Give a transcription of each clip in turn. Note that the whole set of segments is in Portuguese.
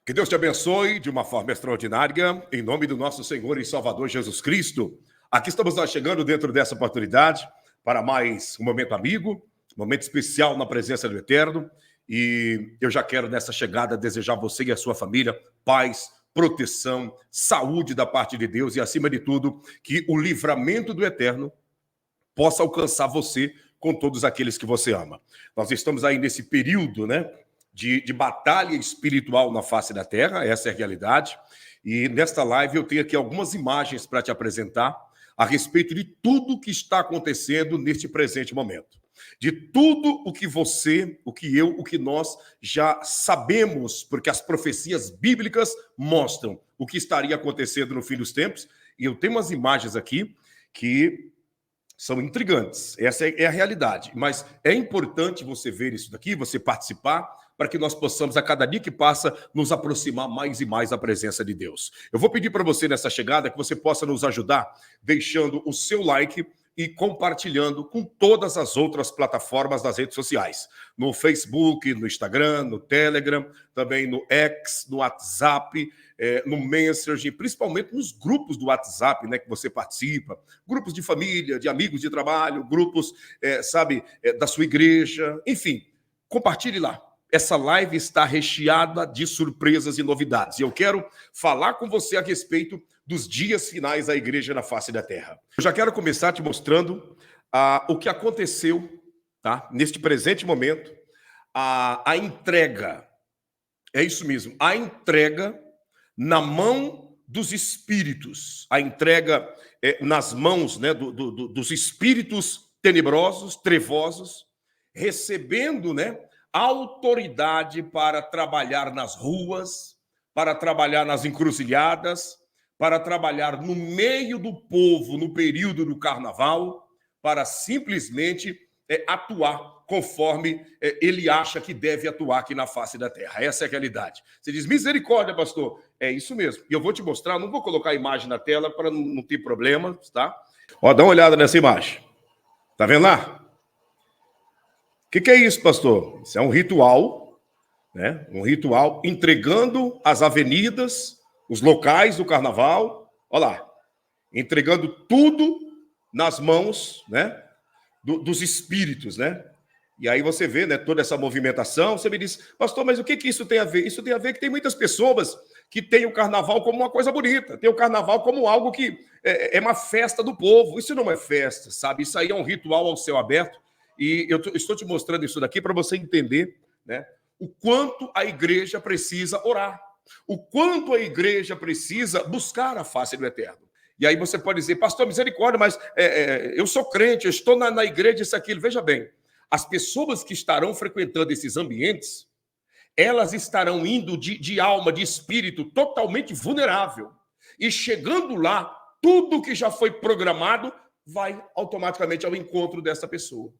Que Deus te abençoe de uma forma extraordinária, em nome do nosso Senhor e Salvador Jesus Cristo. Aqui estamos nós chegando dentro dessa oportunidade para mais um momento amigo, um momento especial na presença do Eterno. E eu já quero nessa chegada desejar a você e a sua família paz, proteção, saúde da parte de Deus e, acima de tudo, que o livramento do Eterno possa alcançar você com todos aqueles que você ama. Nós estamos aí nesse período, de batalha espiritual na face da terra, essa é a realidade. E nesta live eu tenho aqui algumas imagens para te apresentar a respeito de tudo que está acontecendo neste presente momento. De tudo o que você, o que eu, o que nós já sabemos, porque as profecias bíblicas mostram o que estaria acontecendo no fim dos tempos. E eu tenho umas imagens aqui que são intrigantes, essa é a realidade. Mas é importante você ver isso daqui, você participar, para que nós possamos, a cada dia que passa, nos aproximar mais e mais da presença de Deus. Eu vou pedir para você, nessa chegada, que você possa nos ajudar, deixando o seu like e compartilhando com todas as outras plataformas das redes sociais. No Facebook, no Instagram, no Telegram, também no X, no WhatsApp, no Messenger, principalmente nos grupos do WhatsApp, que você participa, grupos de família, de amigos de trabalho, grupos, da sua igreja, enfim, compartilhe lá. Essa live está recheada de surpresas e novidades. E eu quero falar com você a respeito dos dias finais da igreja na face da terra. Eu já quero começar te mostrando o que aconteceu, tá? Neste presente momento, a entrega. É isso mesmo, a entrega na mão dos espíritos, a entrega nas mãos dos espíritos tenebrosos, trevosos, recebendo, autoridade para trabalhar nas ruas, para trabalhar nas encruzilhadas, para trabalhar no meio do povo no período do carnaval, para simplesmente atuar conforme ele acha que deve atuar aqui na face da terra. Essa é a realidade. Você diz, misericórdia, pastor. É isso mesmo. E eu vou te mostrar, não vou colocar a imagem na tela para não ter problemas, tá? Ó, dá uma olhada nessa imagem. Tá vendo lá? O que é isso, pastor? Isso é um ritual, um ritual entregando as avenidas, os locais do carnaval, olha lá, entregando tudo nas mãos, dos espíritos, E aí você vê, toda essa movimentação, você me diz, pastor, mas o que isso tem a ver? Isso tem a ver que tem muitas pessoas que têm o carnaval como uma coisa bonita, tem o carnaval como algo que é uma festa do povo. Isso não é festa, sabe? Isso aí é um ritual ao céu aberto. E eu estou te mostrando isso daqui para você entender, o quanto a igreja precisa orar, o quanto a igreja precisa buscar a face do Eterno. E aí você pode dizer, pastor, misericórdia, mas eu sou crente, eu estou na igreja, isso, aquilo. Veja bem, as pessoas que estarão frequentando esses ambientes, elas estarão indo de alma, de espírito totalmente vulnerável. E chegando lá, tudo que já foi programado vai automaticamente ao encontro dessa pessoa.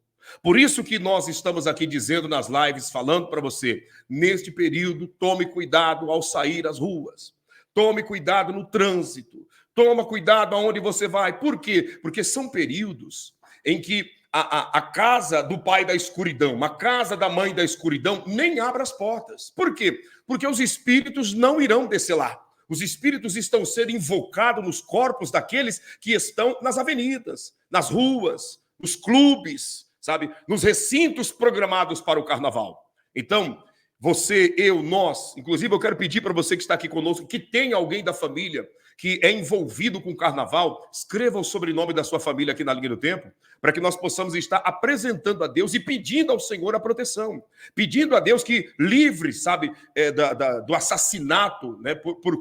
Por isso que nós estamos aqui dizendo nas lives, falando para você, neste período, tome cuidado ao sair às ruas, tome cuidado no trânsito, toma cuidado aonde você vai. Por quê? Porque são períodos em que a casa do pai da escuridão, a casa da mãe da escuridão, nem abre as portas. Por quê? Porque os espíritos não irão descer lá. Os espíritos estão sendo invocados nos corpos daqueles que estão nas avenidas, nas ruas, nos clubes, sabe? Nos recintos programados para o carnaval. Então, você, eu, nós, inclusive eu quero pedir para você que está aqui conosco, que tem alguém da família que é envolvido com o carnaval, escreva o sobrenome da sua família aqui na linha do tempo, para que nós possamos estar apresentando a Deus e pedindo ao Senhor a proteção, pedindo a Deus que livre, sabe, do assassinato, por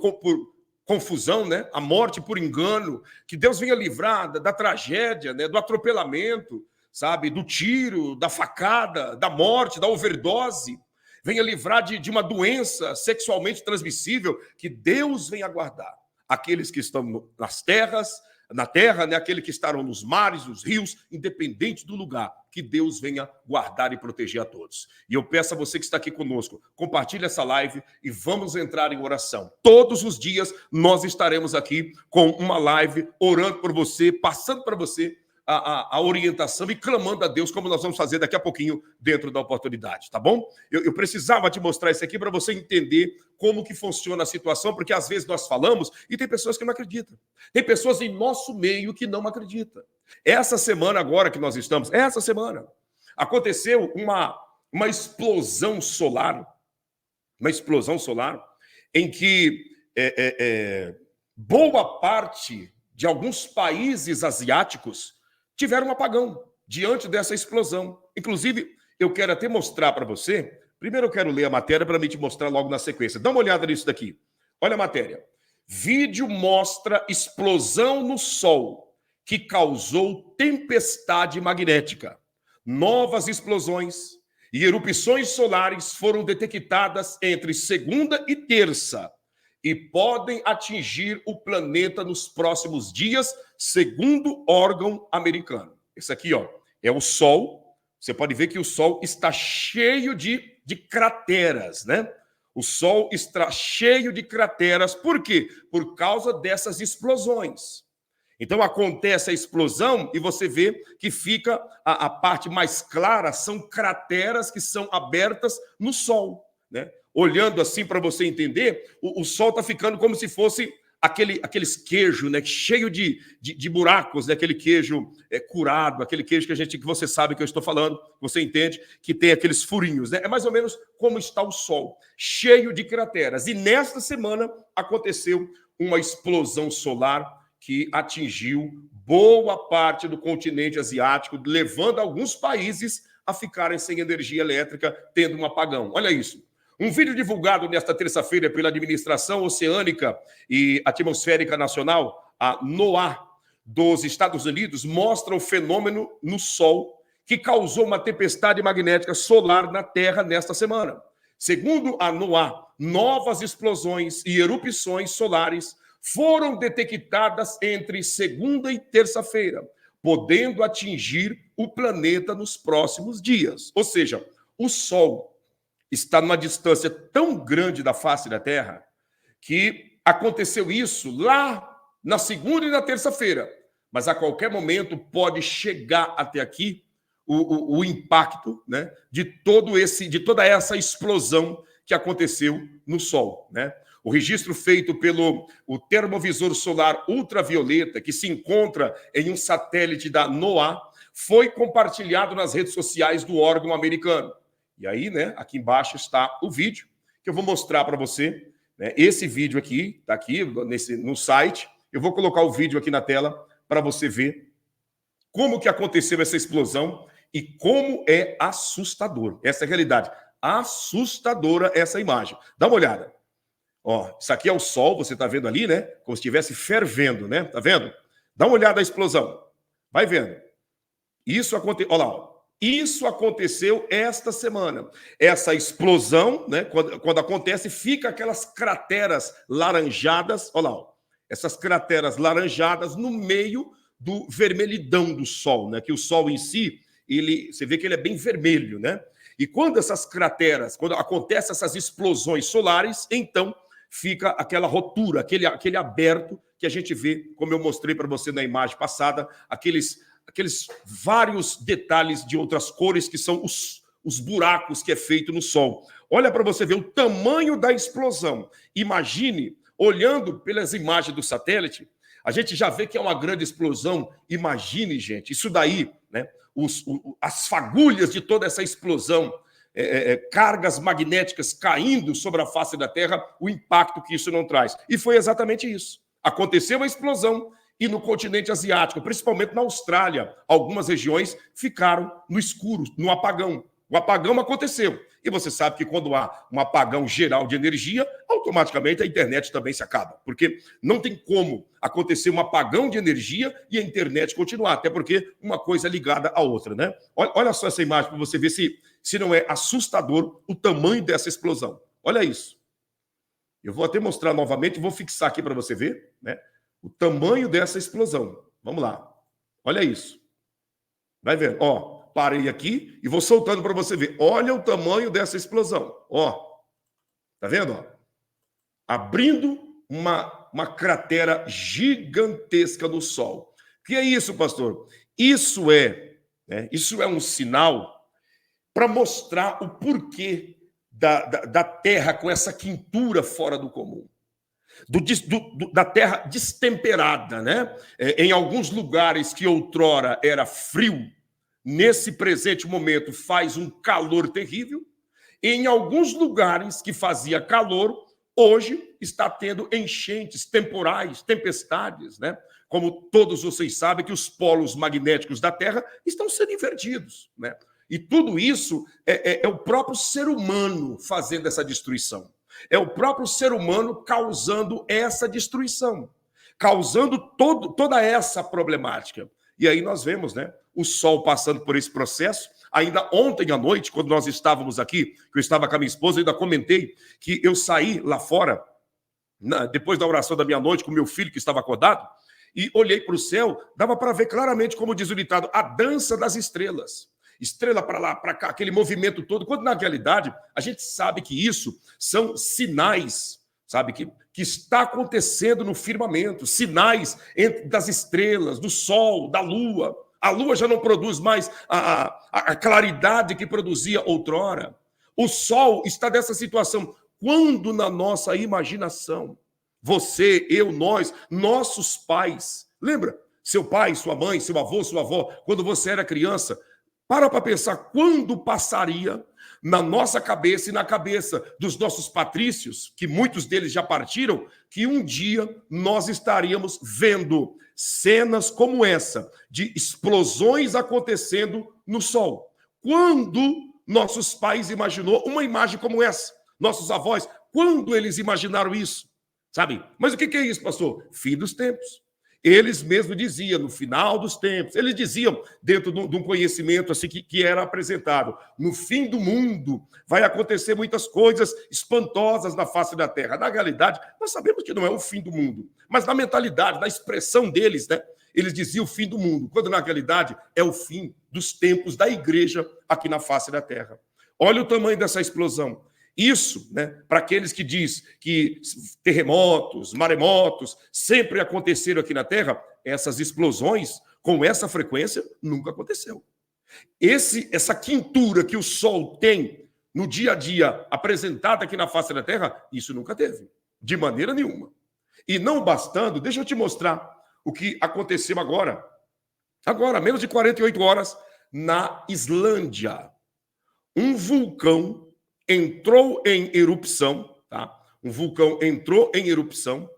confusão, a morte por engano, que Deus venha livrar da tragédia, do atropelamento, sabe, do tiro, da facada, da morte, da overdose, venha livrar de uma doença sexualmente transmissível, que Deus venha guardar aqueles que estão nas terras, na terra, aqueles que estarão nos mares, nos rios, independente do lugar, que Deus venha guardar e proteger a todos. E eu peço a você que está aqui conosco, compartilhe essa live e vamos entrar em oração. Todos os dias nós estaremos aqui com uma live, orando por você, passando para você a orientação e clamando a Deus, como nós vamos fazer daqui a pouquinho dentro da oportunidade, tá bom? Eu precisava te mostrar isso aqui para você entender como que funciona a situação, porque às vezes nós falamos e tem pessoas que não acreditam. Tem pessoas em nosso meio que não acreditam. Essa semana agora que nós estamos, essa semana, aconteceu uma explosão solar, em que boa parte de alguns países asiáticos tiveram um apagão diante dessa explosão. Inclusive, eu quero até mostrar para você. Primeiro eu quero ler a matéria para me te mostrar logo na sequência. Dá uma olhada nisso daqui. Olha a matéria. Vídeo mostra explosão no Sol que causou tempestade magnética. Novas explosões e erupções solares foram detectadas entre segunda e terça e podem atingir o planeta nos próximos dias, segundo órgão americano. Esse aqui, ó, é o Sol. Você pode ver que o Sol está cheio de crateras, né? O Sol está cheio de crateras. Por quê? Por causa dessas explosões. Então acontece a explosão e você vê que fica a parte mais clara, são crateras que são abertas no Sol, né? Olhando assim para você entender, o Sol está ficando como se fosse aqueles queijos, né? Cheio de buracos, né? Aquele queijo curado, aquele queijo que você sabe que eu estou falando, você entende, que tem aqueles furinhos, né? É mais ou menos como está o Sol, cheio de crateras. E nesta semana aconteceu uma explosão solar que atingiu boa parte do continente asiático, levando alguns países a ficarem sem energia elétrica, tendo um apagão. Olha isso. Um vídeo divulgado nesta terça-feira pela Administração Oceânica e Atmosférica Nacional, a NOAA, dos Estados Unidos, mostra o fenômeno no Sol que causou uma tempestade magnética solar na Terra nesta semana. Segundo a NOAA, novas explosões e erupções solares foram detectadas entre segunda e terça-feira, podendo atingir o planeta nos próximos dias. Ou seja, o Sol está numa distância tão grande da face da Terra que aconteceu isso lá na segunda e na terça-feira. Mas a qualquer momento pode chegar até aqui o impacto, né, de toda essa explosão que aconteceu no Sol, né? O registro feito pelo termovisor solar ultravioleta, que se encontra em um satélite da NOAA, foi compartilhado nas redes sociais do órgão americano. E aí, né, aqui embaixo está o vídeo que eu vou mostrar para você, né? Esse vídeo aqui, está aqui no site. Eu vou colocar o vídeo aqui na tela para você ver como que aconteceu essa explosão e como é assustador. Essa é a realidade. Assustadora essa imagem. Dá uma olhada. Ó, isso aqui é o Sol, você está vendo ali, né? Como se estivesse fervendo, né? Tá vendo? Dá uma olhada na explosão. Vai vendo. Isso aconteceu. Olha lá, ó. Isso aconteceu esta semana. Essa explosão, né? Quando acontece, fica aquelas crateras laranjadas. Olha lá, ó. Essas crateras laranjadas no meio do vermelhidão do Sol, né? Que o Sol em si, você vê que ele é bem vermelho, né? E quando acontecem essas explosões solares, então fica aquela rotura, aquele aberto que a gente vê, como eu mostrei para você na imagem passada, aqueles vários detalhes de outras cores que são os buracos que é feito no Sol. Olha para você ver o tamanho da explosão. Imagine, olhando pelas imagens do satélite, a gente já vê que é uma grande explosão. Imagine, gente, isso daí, né? As fagulhas de toda essa explosão, cargas magnéticas caindo sobre a face da Terra, o impacto que isso não traz. E foi exatamente isso. Aconteceu a explosão e no continente asiático, principalmente na Austrália, algumas regiões ficaram no escuro, no apagão. O apagão aconteceu. E você sabe que quando há um apagão geral de energia, automaticamente a internet também se acaba. Porque não tem como acontecer um apagão de energia e a internet continuar. Até porque uma coisa é ligada à outra, né? Olha só essa imagem para você ver se não é assustador o tamanho dessa explosão. Olha isso. Eu vou até mostrar novamente, vou fixar aqui para você ver, né? O tamanho dessa explosão. Vamos lá. Olha isso. Vai vendo. Ó, parei aqui e vou soltando para você ver. Olha o tamanho dessa explosão. Ó. Tá vendo? Ó? Abrindo uma cratera gigantesca no Sol. O que é isso, pastor? Isso é, isso é um sinal para mostrar o porquê da terra com essa quintura fora do comum. Da terra destemperada, né? Em alguns lugares que outrora era frio, nesse presente momento faz um calor terrível. Em alguns lugares que fazia calor, hoje está tendo enchentes temporais, tempestades, né? Como todos vocês sabem que os polos magnéticos da Terra estão sendo invertidos, né? E tudo isso é o próprio ser humano fazendo essa destruição. É o próprio ser humano causando essa destruição, causando toda essa problemática. E aí nós vemos, né, o Sol passando por esse processo. Ainda ontem à noite, quando nós estávamos aqui, que eu estava com a minha esposa, eu ainda comentei que eu saí lá fora, depois da oração da meia-noite, com meu filho que estava acordado, e olhei para o céu, dava para ver claramente, como diz o ditado, a dança das estrelas. Estrela para lá, para cá, aquele movimento todo, quando na realidade a gente sabe que isso são sinais, sabe, que está acontecendo no firmamento, sinais das estrelas, do sol, da lua. A lua já não produz mais a claridade que produzia outrora. O sol está nessa situação. Quando na nossa imaginação, você, eu, nós, nossos pais, lembra? Seu pai, sua mãe, seu avô, sua avó, quando você era criança, para pensar quando passaria na nossa cabeça e na cabeça dos nossos patrícios, que muitos deles já partiram, que um dia nós estaríamos vendo cenas como essa, de explosões acontecendo no sol. Quando nossos pais imaginou uma imagem como essa? Nossos avós, quando eles imaginaram isso? Sabe? Mas o que é isso, pastor? Fim dos tempos. Eles mesmos diziam, no final dos tempos, eles diziam, dentro de um conhecimento assim que era apresentado, no fim do mundo vai acontecer muitas coisas espantosas na face da terra. Na realidade, nós sabemos que não é o fim do mundo, mas na mentalidade, na expressão deles, né, eles diziam o fim do mundo, quando na realidade é o fim dos tempos da igreja aqui na face da terra. Olha o tamanho dessa explosão. Isso, né, para aqueles que diz que terremotos, maremotos sempre aconteceram aqui na Terra, essas explosões com essa frequência nunca aconteceu. Essa quintura que o Sol tem no dia a dia apresentada aqui na face da Terra, isso nunca teve, de maneira nenhuma. E não bastando, deixa eu te mostrar o que aconteceu agora, menos de 48 horas, na Islândia. Um vulcão entrou em erupção, tá? Um vulcão entrou em erupção,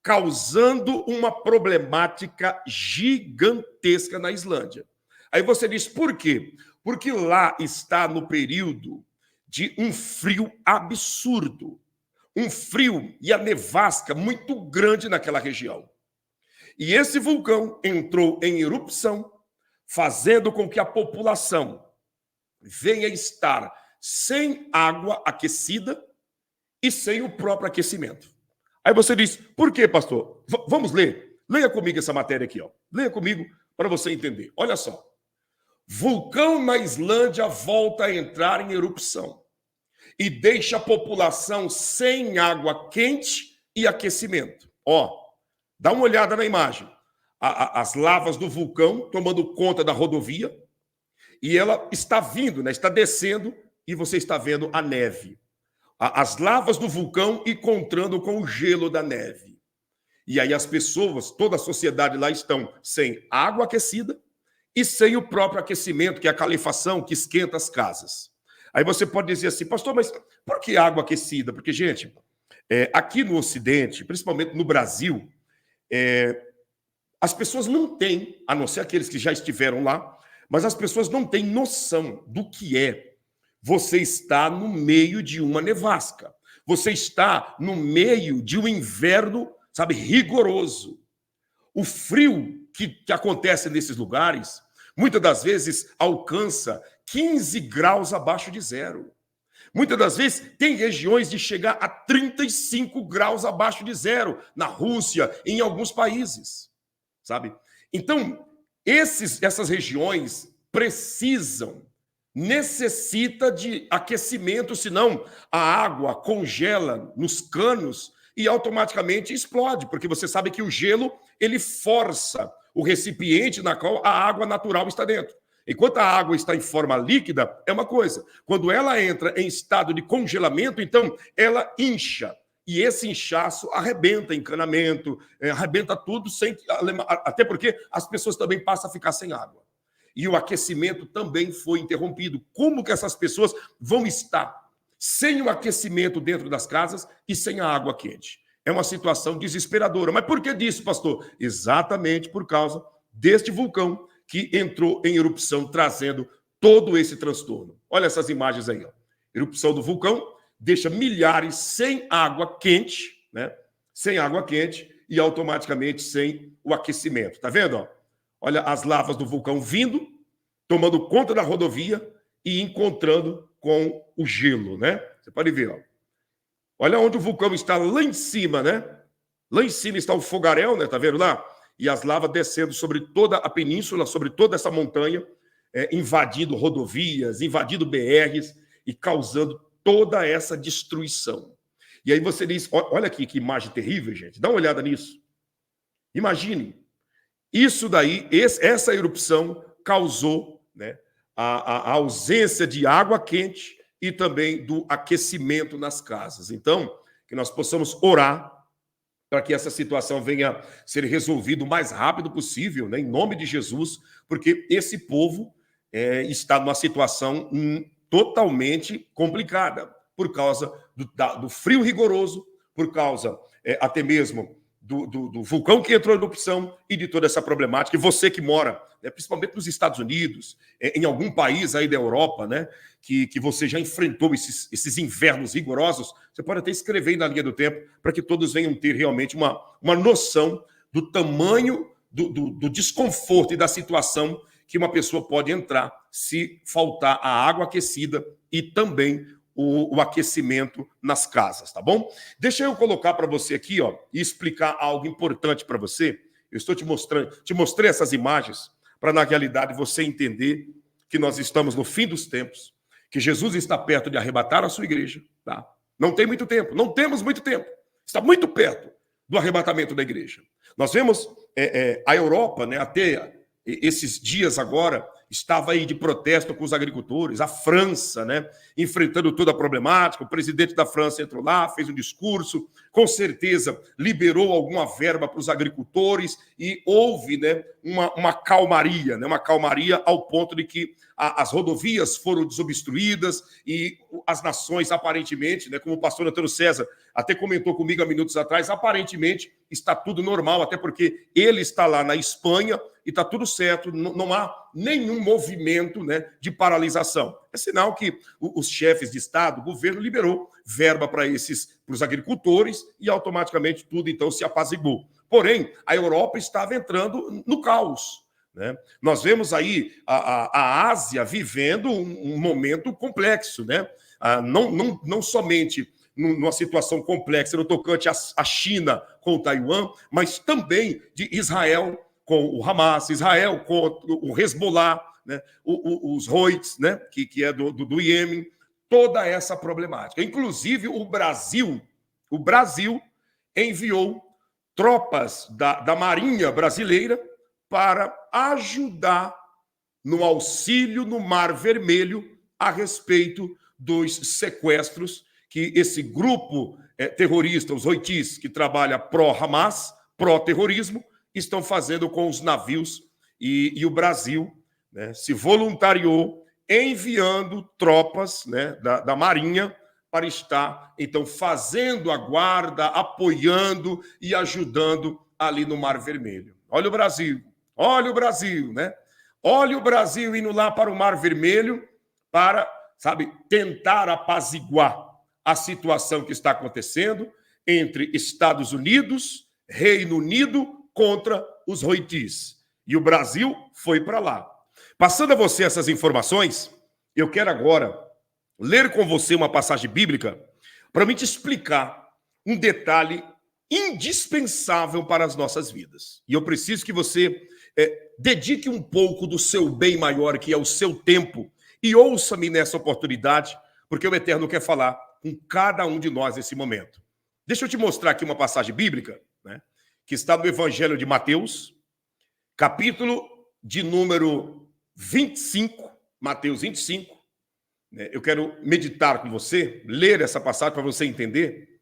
causando uma problemática gigantesca na Islândia. Aí você diz, por quê? Porque lá está no período de um frio absurdo, um frio e a nevasca muito grande naquela região. E esse vulcão entrou em erupção, fazendo com que a população venha estar sem água aquecida e sem o próprio aquecimento. Aí você diz, por quê, pastor? Vamos ler. Leia comigo essa matéria aqui, ó. Leia comigo para você entender. Olha só. Vulcão na Islândia volta a entrar em erupção e deixa a população sem água quente e aquecimento. Ó, dá uma olhada na imagem. As lavas do vulcão tomando conta da rodovia e ela está vindo, né? Está descendo. E você está vendo a neve. As lavas do vulcão encontrando com o gelo da neve. E aí as pessoas, toda a sociedade lá estão sem água aquecida e sem o próprio aquecimento, que é a calefação que esquenta as casas. Aí você pode dizer assim, pastor, mas por que água aquecida? Porque, gente, aqui no Ocidente, principalmente no Brasil, as pessoas não têm, a não ser aqueles que já estiveram lá, mas as pessoas não têm noção do que é. Você está no meio de uma nevasca. Você está no meio de um inverno, sabe, rigoroso. O frio que acontece nesses lugares, muitas das vezes alcança 15 graus abaixo de zero. Muitas das vezes tem regiões de chegar a 35 graus abaixo de zero, na Rússia, em alguns países, sabe? Então, essas regiões necessita de aquecimento, senão a água congela nos canos e automaticamente explode, porque você sabe que o gelo, ele força o recipiente na qual a água natural está dentro. Enquanto a água está em forma líquida, é uma coisa. Quando ela entra em estado de congelamento, então ela incha. E esse inchaço arrebenta encanamento, arrebenta tudo, até porque as pessoas também passam a ficar sem água. E o aquecimento também foi interrompido. Como que essas pessoas vão estar sem o aquecimento dentro das casas e sem a água quente? É uma situação desesperadora. Mas por que disso, pastor? Exatamente por causa deste vulcão que entrou em erupção, trazendo todo esse transtorno. Olha essas imagens aí. Ó. Erupção do vulcão deixa milhares sem água quente, né? Sem água quente e automaticamente sem o aquecimento. Tá vendo? Ó? Olha as lavas do vulcão vindo, tomando conta da rodovia e encontrando com o gelo, né? Você pode ver, ó. Olha onde o vulcão está lá em cima, né? Lá em cima está o fogaréu, né? Tá vendo lá? E as lavas descendo sobre toda a península, sobre toda essa montanha, invadindo rodovias, invadindo BRs e causando toda essa destruição. E aí você diz, olha aqui que imagem terrível, gente. Dá uma olhada nisso. Imagine. Isso daí, essa erupção causou, né, a ausência de água quente e também do aquecimento nas casas. Então, que nós possamos orar para que essa situação venha ser resolvida o mais rápido possível, né, em nome de Jesus, porque esse povo está numa situação totalmente complicada, por causa do frio rigoroso, por causa até mesmo do vulcão que entrou em erupção e de toda essa problemática. E você que mora, principalmente nos Estados Unidos, em algum país aí da Europa, né, que você já enfrentou esses invernos rigorosos, você pode até escrever aí na linha do tempo para que todos venham ter realmente uma noção do tamanho do desconforto e da situação que uma pessoa pode entrar se faltar a água aquecida e também o aquecimento nas casas, tá bom? Deixa eu colocar para você aqui, ó, e explicar algo importante para você. Eu estou te mostrei essas imagens para, na realidade, você entender que nós estamos no fim dos tempos, que Jesus está perto de arrebatar a sua igreja, tá? Não tem muito tempo, não temos muito tempo. Está muito perto do arrebatamento da igreja. Nós vemos a Europa, né, até esses dias agora, estava aí de protesto com os agricultores, a França, né, enfrentando toda a problemática, o presidente da França entrou lá, fez um discurso, com certeza liberou alguma verba para os agricultores e houve, né, uma calmaria, né, uma calmaria ao ponto de que as rodovias foram desobstruídas e as nações aparentemente, né, como o pastor Antônio César até comentou comigo há minutos atrás, aparentemente está tudo normal, até porque ele está lá na Espanha e está tudo certo, não há nenhum movimento, né, de paralisação. É sinal que os chefes de Estado, o governo, liberou verba para os agricultores e automaticamente tudo então se apaziguou. Porém, a Europa estava entrando no caos, né? Nós vemos aí a Ásia vivendo um momento complexo, né? Não somente numa situação complexa no tocante à China com o Taiwan, mas também de Israel com o Hamas, Israel com o Hezbollah, né? Os Houthis, né? que é do Iêmen, toda essa problemática. Inclusive o Brasil enviou tropas da Marinha brasileira para ajudar no auxílio no Mar Vermelho a respeito dos sequestros que esse grupo terrorista, os Houthis, que trabalha pró-Hamas, pró-terrorismo, estão fazendo com os navios e o Brasil, né, se voluntariou enviando tropas, né, da Marinha para estar, então, fazendo a guarda, apoiando e ajudando ali no Mar Vermelho. Olha o Brasil, né? Olha o Brasil indo lá para o Mar Vermelho para, sabe, tentar apaziguar a situação que está acontecendo entre Estados Unidos, Reino Unido contra os Houthis. E o Brasil foi para lá. Passando a você essas informações, eu quero agora ler com você uma passagem bíblica para me te explicar um detalhe indispensável para as nossas vidas. E eu preciso que você dedique um pouco do seu bem maior, que é o seu tempo, e ouça-me nessa oportunidade, porque o Eterno quer falar com cada um de nós nesse momento. Deixa eu te mostrar aqui uma passagem bíblica, né, que está no Evangelho de Mateus, capítulo de número 25, Mateus 25. Eu quero meditar com você, ler essa passagem para você entender,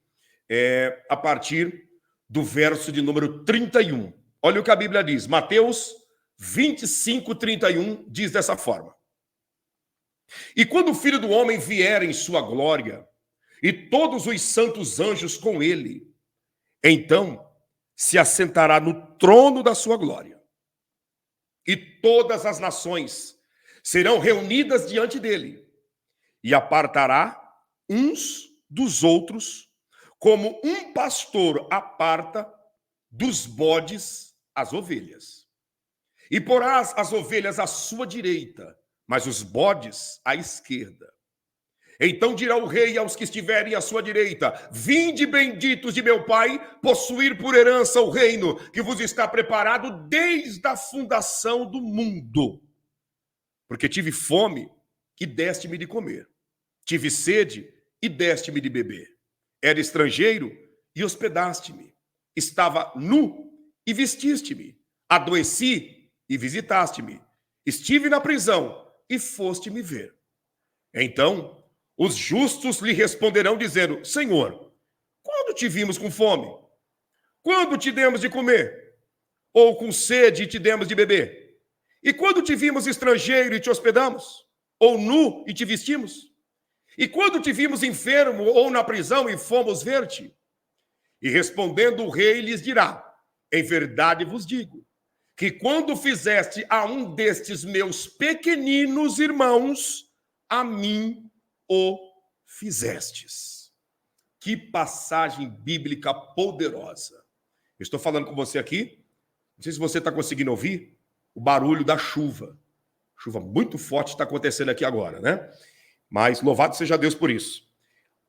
a partir do verso de número 31. Olha o que a Bíblia diz. Mateus 25, 31 diz dessa forma: E quando o Filho do Homem vier em sua glória, e todos os santos anjos com ele, então se assentará no trono da sua glória. E todas as nações serão reunidas diante dele, e apartará uns dos outros, como um pastor aparta dos bodes as ovelhas. E porá as ovelhas à sua direita, mas os bodes à esquerda. Então dirá o rei aos que estiverem à sua direita: Vinde, benditos de meu Pai, possuir por herança o reino que vos está preparado desde a fundação do mundo. Porque tive fome e deste-me de comer. Tive sede e deste-me de beber. Era estrangeiro e hospedaste-me. Estava nu e vestiste-me. Adoeci e visitaste-me. Estive na prisão e foste me ver. Então os justos lhe responderão dizendo: Senhor, quando te vimos com fome? Quando te demos de comer? Ou com sede e te demos de beber? E quando te vimos estrangeiro e te hospedamos? Ou nu e te vestimos? E quando te vimos enfermo ou na prisão e fomos ver-te? E respondendo o rei lhes dirá: Em verdade vos digo, que quando fizeste a um destes meus pequeninos irmãos, a mim o fizestes. Que passagem bíblica poderosa. Eu estou falando com você aqui, não sei se você está conseguindo ouvir o barulho da chuva. Chuva muito forte está acontecendo aqui agora, né? Mas louvado seja Deus por isso.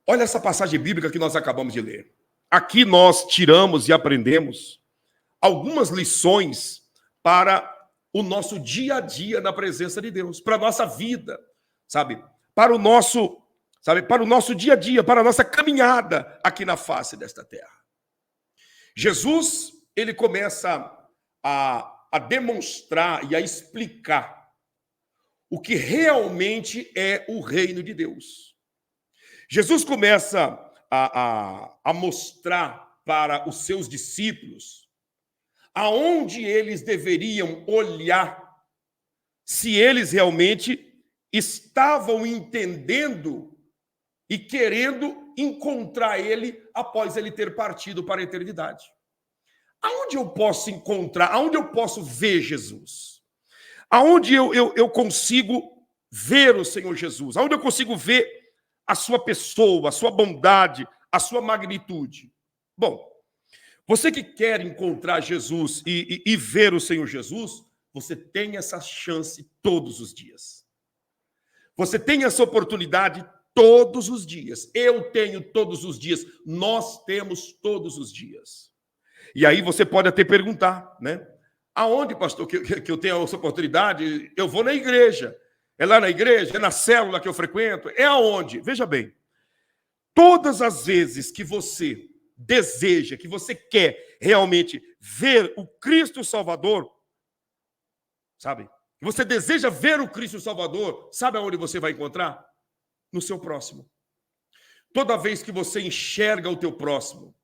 Olha essa passagem bíblica que nós acabamos de ler. Aqui nós tiramos e aprendemos algumas lições para o nosso dia a dia na presença de Deus, para a nossa vida, sabe? Para o nosso dia a dia, para a nossa caminhada aqui na face desta terra. Jesus, ele começa a demonstrar e a explicar o que realmente é o reino de Deus. Jesus começa a mostrar para os seus discípulos aonde eles deveriam olhar, se eles realmente estavam entendendo e querendo encontrar ele após ele ter partido para a eternidade. Aonde eu posso encontrar, aonde eu posso ver Jesus? Aonde eu consigo ver o Senhor Jesus? Aonde eu consigo ver a sua pessoa, a sua bondade, a sua magnitude? Bom, você que quer encontrar Jesus e ver o Senhor Jesus, você tem essa chance todos os dias. Você tem essa oportunidade todos os dias. Eu tenho todos os dias. Nós temos todos os dias. E aí você pode até perguntar, né? Aonde, pastor, que eu tenho essa oportunidade? Eu vou na igreja. É lá na igreja? É na célula que eu frequento? É aonde? Veja bem, todas as vezes que você deseja, que você quer realmente ver o Cristo Salvador, sabe? Você deseja ver o Cristo Salvador, sabe aonde você vai encontrar? No seu próximo. Toda vez que você enxerga o teu próximo,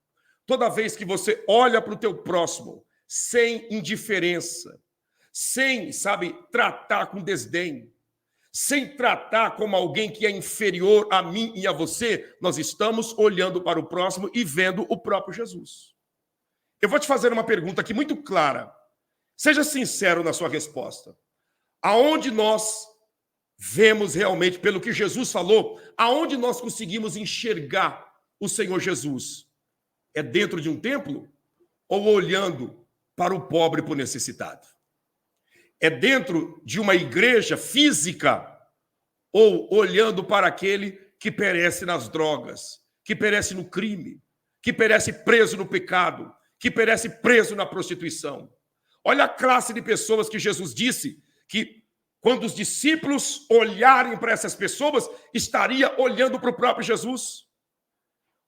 toda vez que você olha para o teu próximo, sem indiferença, sem, sabe, tratar com desdém, sem tratar como alguém que é inferior a mim e a você, nós estamos olhando para o próximo e vendo o próprio Jesus. Eu vou te fazer uma pergunta aqui muito clara. Seja sincero na sua resposta. Aonde nós vemos realmente, pelo que Jesus falou, aonde nós conseguimos enxergar o Senhor Jesus? É dentro de um templo ou olhando para o pobre e para o necessitado? É dentro de uma igreja física ou olhando para aquele que perece nas drogas, que perece no crime, que perece preso no pecado, que perece preso na prostituição? Olha a classe de pessoas que Jesus disse que, quando os discípulos olharem para essas pessoas, estaria olhando para o próprio Jesus.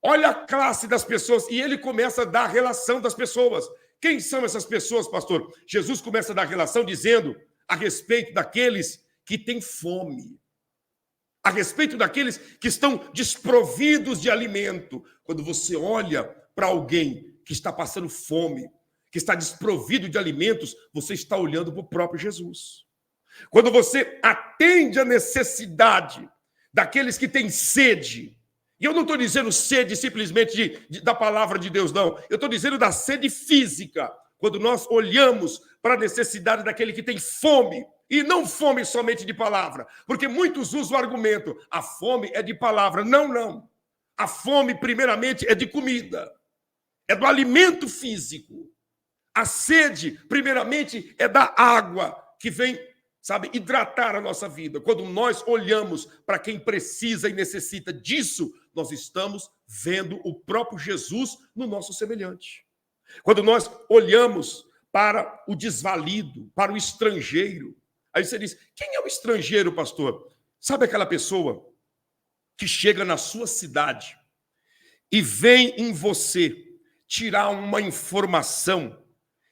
Olha a classe das pessoas, e ele começa a dar a relação das pessoas. Quem são essas pessoas, pastor? Jesus começa a dar relação dizendo a respeito daqueles que têm fome, a respeito daqueles que estão desprovidos de alimento. Quando você olha para alguém que está passando fome, que está desprovido de alimentos, você está olhando para o próprio Jesus. Quando você atende a necessidade daqueles que têm sede, e eu não estou dizendo sede simplesmente da palavra de Deus, não. Eu estou dizendo da sede física. Quando nós olhamos para a necessidade daquele que tem fome, e não fome somente de palavra, porque muitos usam o argumento, a fome é de palavra. Não, não. A fome, primeiramente, é de comida, é do alimento físico. A sede, primeiramente, é da água que vem, sabe, hidratar a nossa vida. Quando nós olhamos para quem precisa e necessita disso, nós estamos vendo o próprio Jesus no nosso semelhante. Quando nós olhamos para o desvalido, para o estrangeiro, aí você diz, quem é o estrangeiro, pastor? Sabe aquela pessoa que chega na sua cidade e vem em você tirar uma informação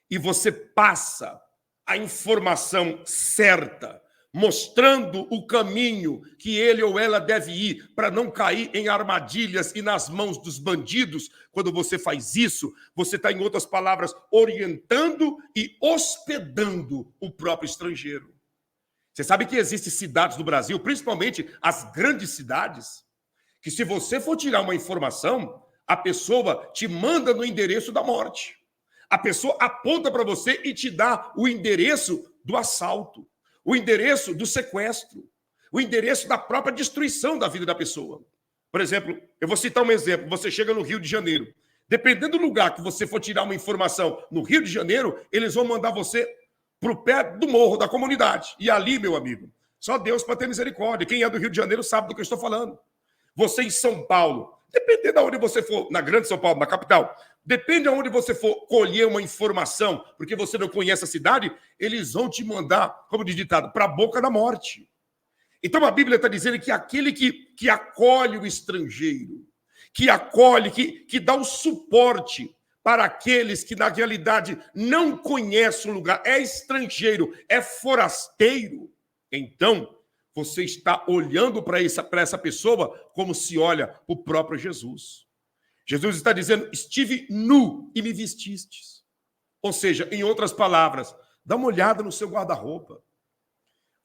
e você passa a informação certa, mostrando o caminho que ele ou ela deve ir para não cair em armadilhas e nas mãos dos bandidos. Quando você faz isso, você está, em outras palavras, orientando e hospedando o próprio estrangeiro. Você sabe que existem cidades no Brasil, principalmente as grandes cidades, que se você for tirar uma informação, a pessoa te manda no endereço da morte. A pessoa aponta para você e te dá o endereço do assalto, o endereço do sequestro, o endereço da própria destruição da vida da pessoa. Por exemplo, eu vou citar um exemplo. Você chega no Rio de Janeiro. Dependendo do lugar que você for tirar uma informação no Rio de Janeiro, eles vão mandar você para o pé do morro da comunidade. E ali, meu amigo, só Deus para ter misericórdia. Quem é do Rio de Janeiro sabe do que eu estou falando. Você em São Paulo, dependendo de onde você for, na grande São Paulo, na capital, depende de onde você for colher uma informação, porque você não conhece a cidade, eles vão te mandar, como diz ditado, para a boca da morte. Então a Bíblia está dizendo que aquele que acolhe o estrangeiro, que acolhe, que dá o suporte para aqueles que na realidade não conhecem o lugar, é estrangeiro, é forasteiro, então você está olhando para essa pessoa como se olha para o próprio Jesus. Jesus está dizendo, estive nu e me vestistes. Ou seja, em outras palavras, dá uma olhada no seu guarda-roupa.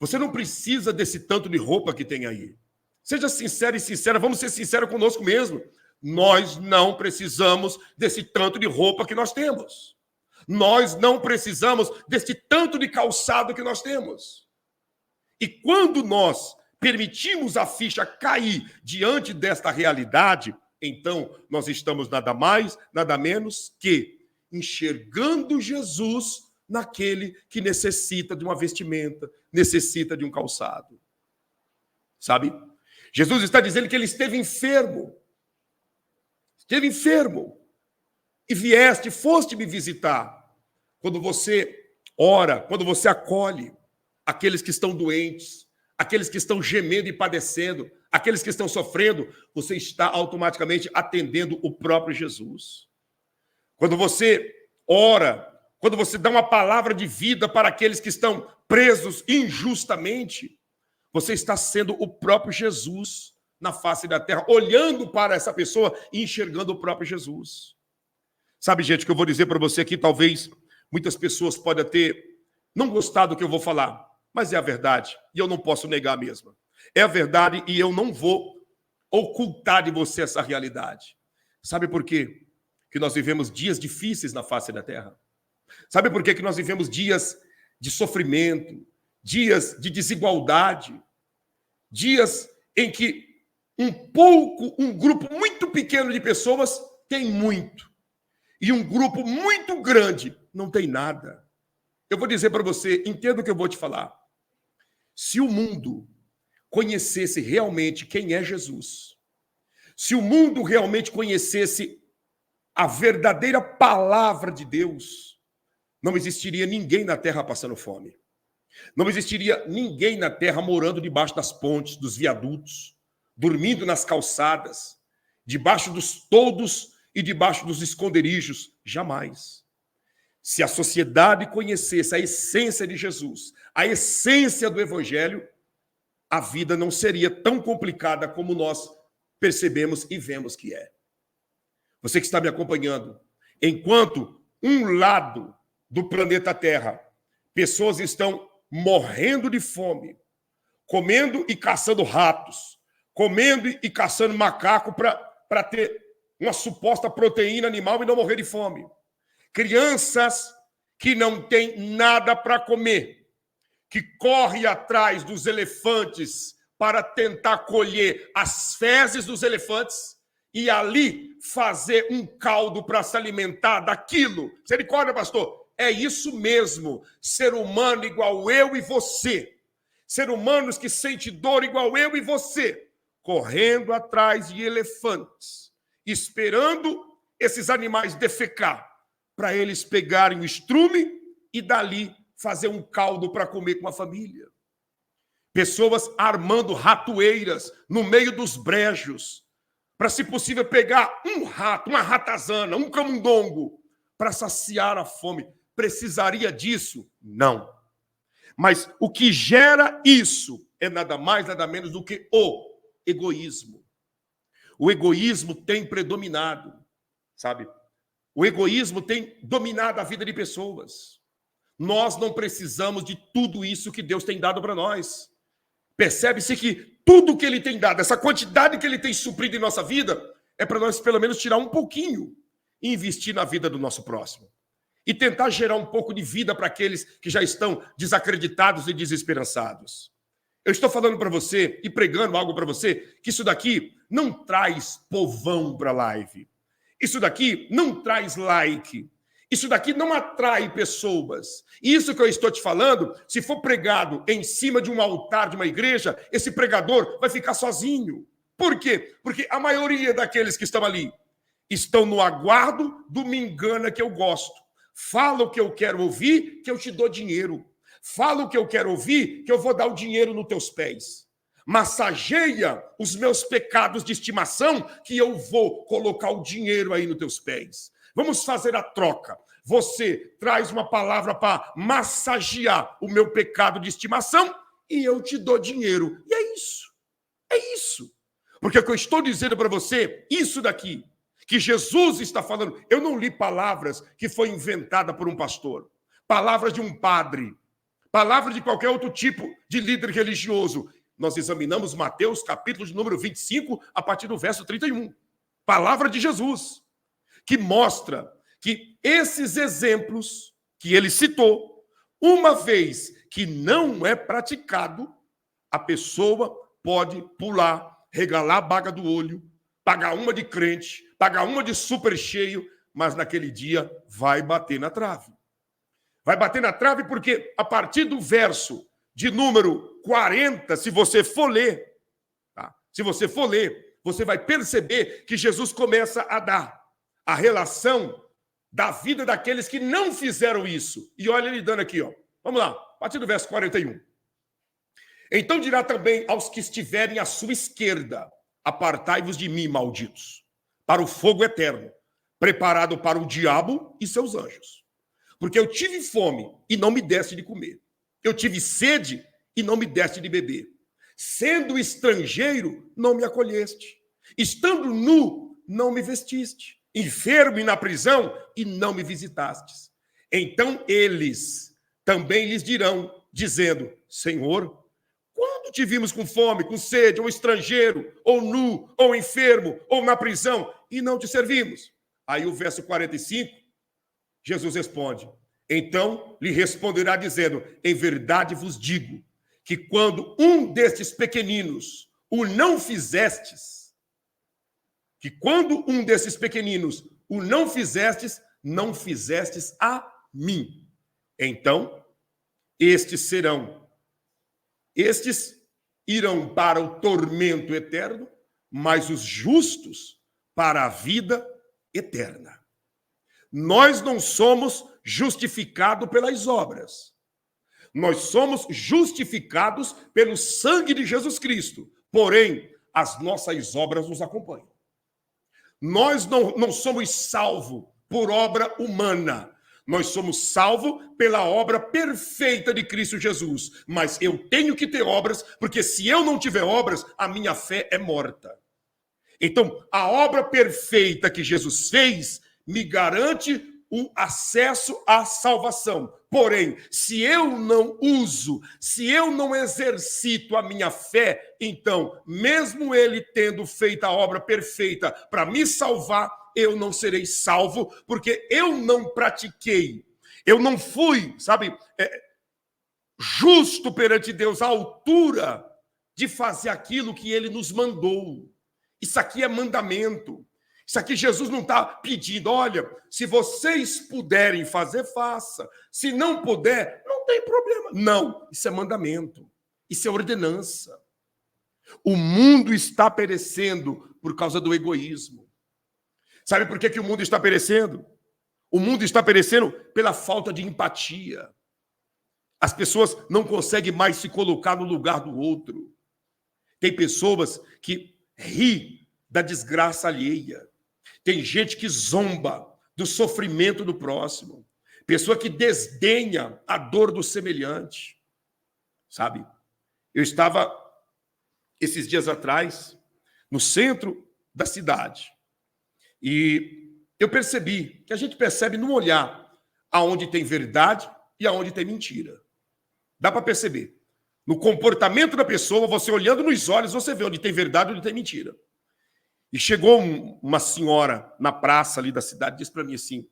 Você não precisa desse tanto de roupa que tem aí. Seja sincero e sincera, vamos ser sinceros conosco mesmo. Nós não precisamos desse tanto de roupa que nós temos. Nós não precisamos desse tanto de calçado que nós temos. E quando nós permitimos a ficha cair diante desta realidade, então nós estamos nada mais, nada menos que enxergando Jesus naquele que necessita de uma vestimenta, necessita de um calçado. Sabe? Jesus está dizendo que ele esteve enfermo. Esteve enfermo. E foste me visitar. Quando você ora, quando você acolhe aqueles que estão doentes, aqueles que estão gemendo e padecendo, aqueles que estão sofrendo, você está automaticamente atendendo o próprio Jesus. Quando você ora, quando você dá uma palavra de vida para aqueles que estão presos injustamente, você está sendo o próprio Jesus na face da terra, olhando para essa pessoa e enxergando o próprio Jesus. Sabe, gente, o que eu vou dizer para você aqui, talvez muitas pessoas podem ter não gostado do que eu vou falar, mas é a verdade, e eu não posso negar mesmo. É a verdade e eu não vou ocultar de você essa realidade. Sabe por quê? Que nós vivemos dias difíceis na face da terra. Sabe por quê? Que nós vivemos dias de sofrimento, dias de desigualdade, dias em que um grupo muito pequeno de pessoas tem muito, e um grupo muito grande não tem nada. Eu vou dizer para você, entenda o que eu vou te falar. Se o mundo conhecesse realmente quem é Jesus, se o mundo realmente conhecesse a verdadeira palavra de Deus, não existiria ninguém na terra passando fome. Não existiria ninguém na terra morando debaixo das pontes, dos viadutos, dormindo nas calçadas, debaixo dos toldos e debaixo dos esconderijos. Jamais. Se a sociedade conhecesse a essência de Jesus, a essência do Evangelho, a vida não seria tão complicada como nós percebemos e vemos que é. Você que está me acompanhando, enquanto um lado do planeta Terra, pessoas estão morrendo de fome, comendo e caçando ratos, comendo e caçando macaco para ter uma suposta proteína animal e não morrer de fome. Crianças que não têm nada para comer, que correm atrás dos elefantes para tentar colher as fezes dos elefantes e ali fazer um caldo para se alimentar daquilo. Misericórdia, pastor? É isso mesmo. Ser humano igual eu e você. Ser humanos que sente dor igual eu e você. Correndo atrás de elefantes. Esperando esses animais defecar. Para eles pegarem o estrume e dali fazer um caldo para comer com a família. Pessoas armando ratoeiras no meio dos brejos, para, se possível, pegar um rato, uma ratazana, um camundongo, para saciar a fome. Precisaria disso? Não. Mas o que gera isso é nada mais, nada menos do que o egoísmo. O egoísmo tem predominado, sabe? O egoísmo tem dominado a vida de pessoas. Nós não precisamos de tudo isso que Deus tem dado para nós. Percebe-se que tudo que Ele tem dado, essa quantidade que Ele tem suprido em nossa vida, é para nós, pelo menos, tirar um pouquinho e investir na vida do nosso próximo. E tentar gerar um pouco de vida para aqueles que já estão desacreditados e desesperançados. Eu estou falando para você e pregando algo para você, que isso daqui não traz povão para a live. Isso daqui não traz like. Isso daqui não atrai pessoas. E isso que eu estou te falando, se for pregado em cima de um altar de uma igreja, esse pregador vai ficar sozinho. Por quê? Porque a maioria daqueles que estão ali estão no aguardo do me engana que eu gosto. Fala o que eu quero ouvir, que eu te dou dinheiro. Fala o que eu quero ouvir, que eu vou dar o dinheiro nos teus pés. Massageia os meus pecados de estimação, que eu vou colocar o dinheiro aí nos teus pés. Vamos fazer a troca. Você traz uma palavra para massagear o meu pecado de estimação e eu te dou dinheiro. E é isso. É isso. Porque o que eu estou dizendo para você, isso daqui, que Jesus está falando, eu não li palavras que foi inventada por um pastor, palavras de um padre, palavras de qualquer outro tipo de líder religioso. Nós examinamos Mateus, capítulo de número 25, a partir do verso 31. Palavra de Jesus, que mostra que esses exemplos que ele citou, uma vez que não é praticado, a pessoa pode pular, regalar a baga do olho, pagar uma de crente, pagar uma de super cheio, mas naquele dia vai bater na trave. Vai bater na trave porque a partir do verso de número 40, se você for ler, tá? Se você for ler, você vai perceber que Jesus começa a dar a relação da vida daqueles que não fizeram isso. E olha ele dando aqui, ó. Vamos lá, a partir do verso 41. Então dirá também aos que estiverem à sua esquerda, apartai-vos de mim, malditos, para o fogo eterno, preparado para o diabo e seus anjos. Porque eu tive fome e não me deste de comer. Eu tive sede e não me deste de beber. Sendo estrangeiro, não me acolheste. Estando nu, não me vestiste. Enfermo e na prisão, e não me visitastes. Então eles também lhes dirão, dizendo, Senhor, quando te vimos com fome, com sede, ou estrangeiro, ou nu, ou enfermo, ou na prisão, e não te servimos? Aí o verso 45, Jesus responde, então lhe responderá dizendo, em verdade vos digo, que quando um destes pequeninos o não fizestes, não fizestes a mim. Então, estes irão para o tormento eterno, mas os justos para a vida eterna. Nós não somos justificados pelas obras. Nós somos justificados pelo sangue de Jesus Cristo. Porém, as nossas obras nos acompanham. Nós não somos salvos por obra humana. Nós somos salvos pela obra perfeita de Cristo Jesus. Mas eu tenho que ter obras, porque se eu não tiver obras, a minha fé é morta. Então, a obra perfeita que Jesus fez me garante o acesso à salvação. Porém, se eu não uso, se eu não exercito a minha fé, então, mesmo ele tendo feito a obra perfeita para me salvar, eu não serei salvo, porque eu não pratiquei, eu não fui, justo perante Deus, à altura de fazer aquilo que ele nos mandou. Isso aqui é mandamento. Isso aqui Jesus não está pedindo, olha, se vocês puderem fazer, faça. Se não puder, não tem problema. Não, isso é mandamento. Isso é ordenança. O mundo está perecendo por causa do egoísmo. Sabe por que o mundo está perecendo? O mundo está perecendo pela falta de empatia. As pessoas não conseguem mais se colocar no lugar do outro. Tem pessoas que riem da desgraça alheia. Tem gente que zomba do sofrimento do próximo. Pessoa que desdenha a dor do semelhante. Sabe? Eu estava, esses dias atrás, no centro da cidade. E eu percebi, que a gente percebe no olhar, aonde tem verdade e aonde tem mentira. Dá para perceber. No comportamento da pessoa, você olhando nos olhos, você vê onde tem verdade e onde tem mentira. E chegou uma senhora na praça ali da cidade, disse para mim assim,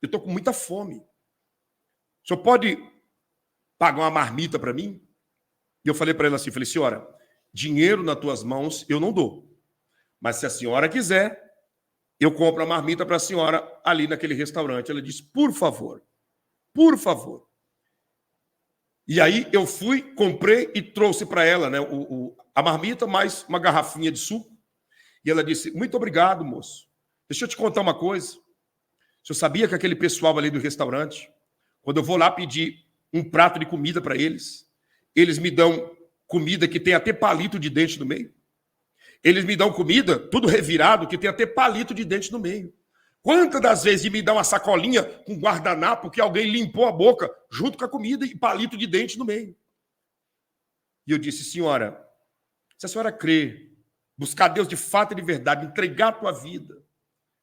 eu estou com muita fome. O senhor pode pagar uma marmita para mim? E eu falei para ela assim, senhora, dinheiro nas tuas mãos eu não dou. Mas se a senhora quiser, eu compro a marmita para a senhora ali naquele restaurante. Ela disse, por favor, por favor. E aí eu fui, comprei e trouxe para ela, né, a marmita mais uma garrafinha de suco. E ela disse, muito obrigado, moço. Deixa eu te contar uma coisa. O senhor sabia que aquele pessoal ali do restaurante, quando eu vou lá pedir um prato de comida para eles me dão comida que tem até palito de dente no meio? Eles me dão comida, tudo revirado, que tem até palito de dente no meio. Quantas das vezes me dão uma sacolinha com guardanapo que alguém limpou a boca junto com a comida e palito de dente no meio? E eu disse, senhora, se a senhora crê, buscar Deus de fato e de verdade, entregar a tua vida,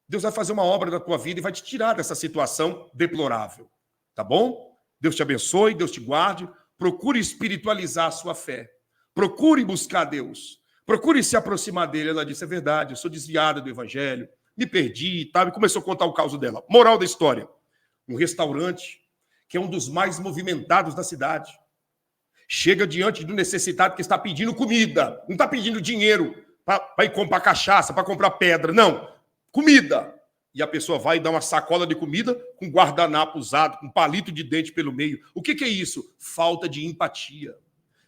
Deus vai fazer uma obra da tua vida e vai te tirar dessa situação deplorável. Tá bom? Deus te abençoe, Deus te guarde. Procure espiritualizar a sua fé. Procure buscar Deus. Procure se aproximar dele. Ela disse, é verdade, eu sou desviada do evangelho, me perdi e tal. E começou a contar o caso dela. Moral da história. Um restaurante que é um dos mais movimentados da cidade. Chega diante do necessitado que está pedindo comida. Não está pedindo dinheiro para ir comprar cachaça, para comprar pedra. Não, comida. E a pessoa vai dar uma sacola de comida com guardanapo usado, com palito de dente pelo meio. O que é isso? Falta de empatia.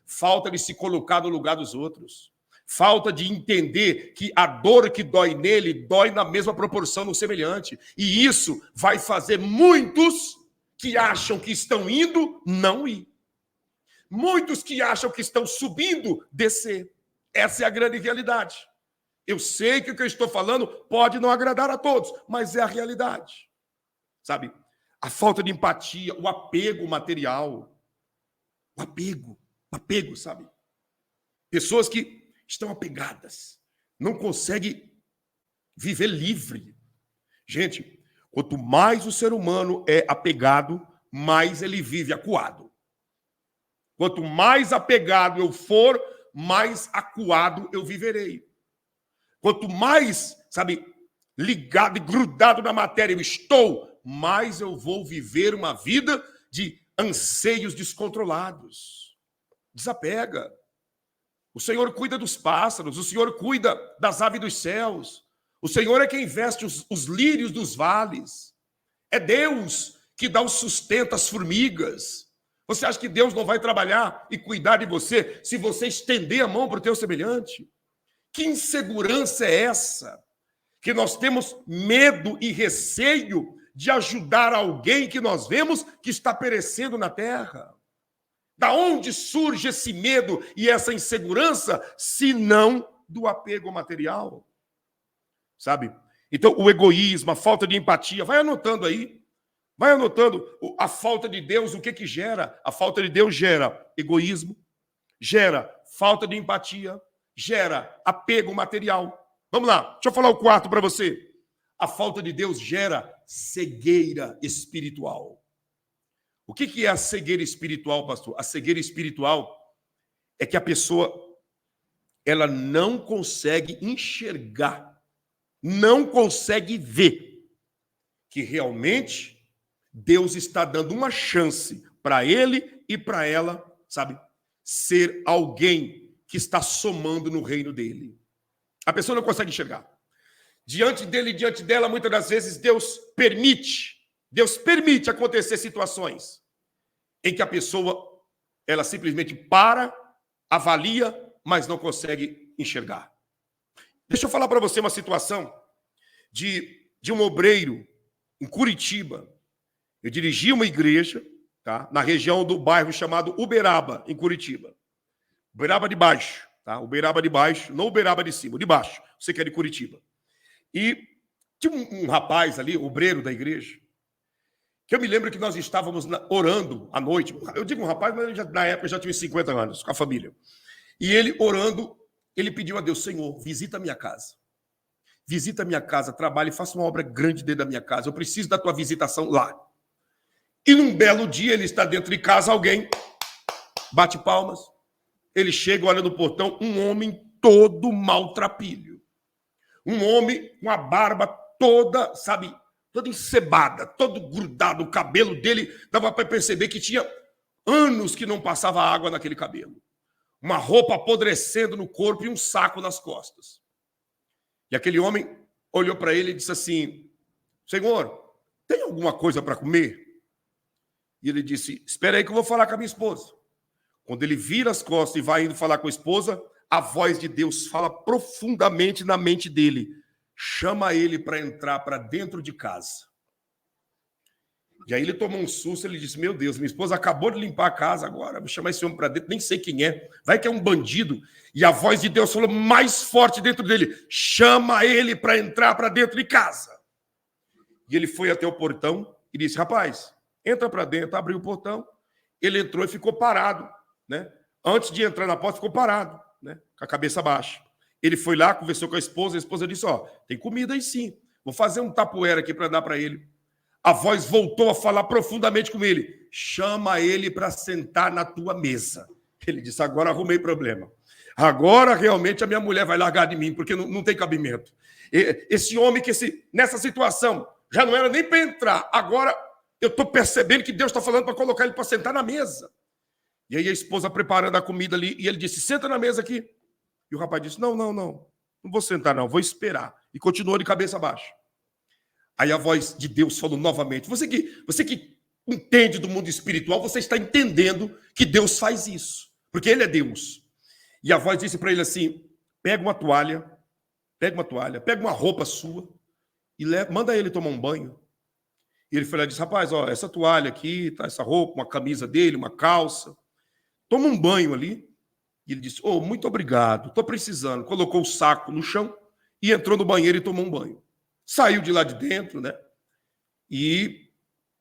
Falta de se colocar no lugar dos outros. Falta de entender que a dor que dói nele dói na mesma proporção no semelhante. E isso vai fazer muitos que acham que estão indo não ir. Muitos que acham que estão subindo descer. Essa é a grande realidade. Eu sei que o que eu estou falando pode não agradar a todos, mas é a realidade. Sabe? A falta de empatia, o apego material. O apego, sabe? Pessoas que estão apegadas, não conseguem viver livre. Gente, quanto mais o ser humano é apegado, mais ele vive acuado. Quanto mais apegado eu for, mais acuado eu viverei. Quanto mais, ligado e grudado na matéria eu estou, mais eu vou viver uma vida de anseios descontrolados. Desapega. O Senhor cuida dos pássaros, o Senhor cuida das aves dos céus. O Senhor é quem veste os lírios dos vales. É Deus que dá o sustento às formigas. Você acha que Deus não vai trabalhar e cuidar de você se você estender a mão para o teu semelhante? Que insegurança é essa? Que nós temos medo e receio de ajudar alguém que nós vemos que está perecendo na terra. Da onde surge esse medo e essa insegurança, se não do apego material? Sabe? Então, o egoísmo, a falta de empatia, vai anotando aí. Vai anotando a falta de Deus, o que que gera? A falta de Deus gera egoísmo, gera falta de empatia, gera apego material. Vamos lá, deixa eu falar o quarto para você. A falta de Deus gera cegueira espiritual. O que que é a cegueira espiritual, pastor? A cegueira espiritual é que a pessoa ela não consegue enxergar, não consegue ver que realmente Deus está dando uma chance para ele e para ela, sabe, ser alguém que está somando no reino dele. A pessoa não consegue enxergar. Diante dele e diante dela, muitas das vezes, Deus permite acontecer situações em que a pessoa, ela simplesmente para, avalia, mas não consegue enxergar. Deixa eu falar para você uma situação de um obreiro em Curitiba. Eu dirigi uma igreja, tá, na região do bairro chamado Uberaba, em Curitiba. Uberaba de baixo, tá? Uberaba de baixo, não Uberaba de cima, de baixo. Você que é de Curitiba. E tinha um rapaz ali, obreiro da igreja, que eu me lembro que nós estávamos orando à noite. Eu digo um rapaz, mas na época já tinha 50 anos, com a família. E ele orando, ele pediu a Deus: Senhor, visita a minha casa. Visita a minha casa, trabalhe, faça uma obra grande dentro da minha casa. Eu preciso da tua visitação lá. E num belo dia, ele está dentro de casa, alguém bate palmas. Ele chega, olha no portão, um homem todo maltrapilho. Um homem com a barba toda, sabe, toda encebada, todo grudado. O cabelo dele, dava para perceber que tinha anos que não passava água naquele cabelo. Uma roupa apodrecendo no corpo e um saco nas costas. E aquele homem olhou para ele e disse assim: Senhor, tem alguma coisa para comer? E ele disse: espera aí que eu vou falar com a minha esposa. Quando ele vira as costas e vai indo falar com a esposa, a voz de Deus fala profundamente na mente dele: chama ele para entrar para dentro de casa. E aí ele tomou um susto, ele disse: meu Deus, minha esposa acabou de limpar a casa agora, vou chamar esse homem para dentro, nem sei quem é, vai que é um bandido. E a voz de Deus falou mais forte dentro dele: chama ele para entrar para dentro de casa. E ele foi até o portão e disse: rapaz, entra para dentro. Abriu o portão, ele entrou e ficou parado, né? Antes de entrar na porta, ficou parado, né? Com a cabeça baixa. Ele foi lá, conversou com a esposa disse: ó, tem comida aí sim, vou fazer um tapoeira aqui para dar para ele. A voz voltou a falar profundamente com ele: chama ele para sentar na tua mesa. Ele disse: agora arrumei problema. Agora realmente a minha mulher vai largar de mim, porque não tem cabimento. Esse homem que nessa situação já não era nem para entrar, agora eu estou percebendo que Deus está falando para colocar ele para sentar na mesa. E aí a esposa preparando a comida ali, e ele disse: senta na mesa aqui. E o rapaz disse: não vou sentar não, vou esperar. E continuou de cabeça baixa. Aí a voz de Deus falou novamente: você que entende do mundo espiritual, você está entendendo que Deus faz isso, porque Ele é Deus. E a voz disse para ele assim: pega uma toalha, pega uma roupa sua e manda ele tomar um banho. E ele foi lá e disse: rapaz, ó, essa toalha aqui, tá, essa roupa, uma camisa dele, uma calça, toma um banho ali. E ele disse: oh, muito obrigado, estou precisando. Colocou o saco no chão e entrou no banheiro e tomou um banho. Saiu de lá de dentro, né? E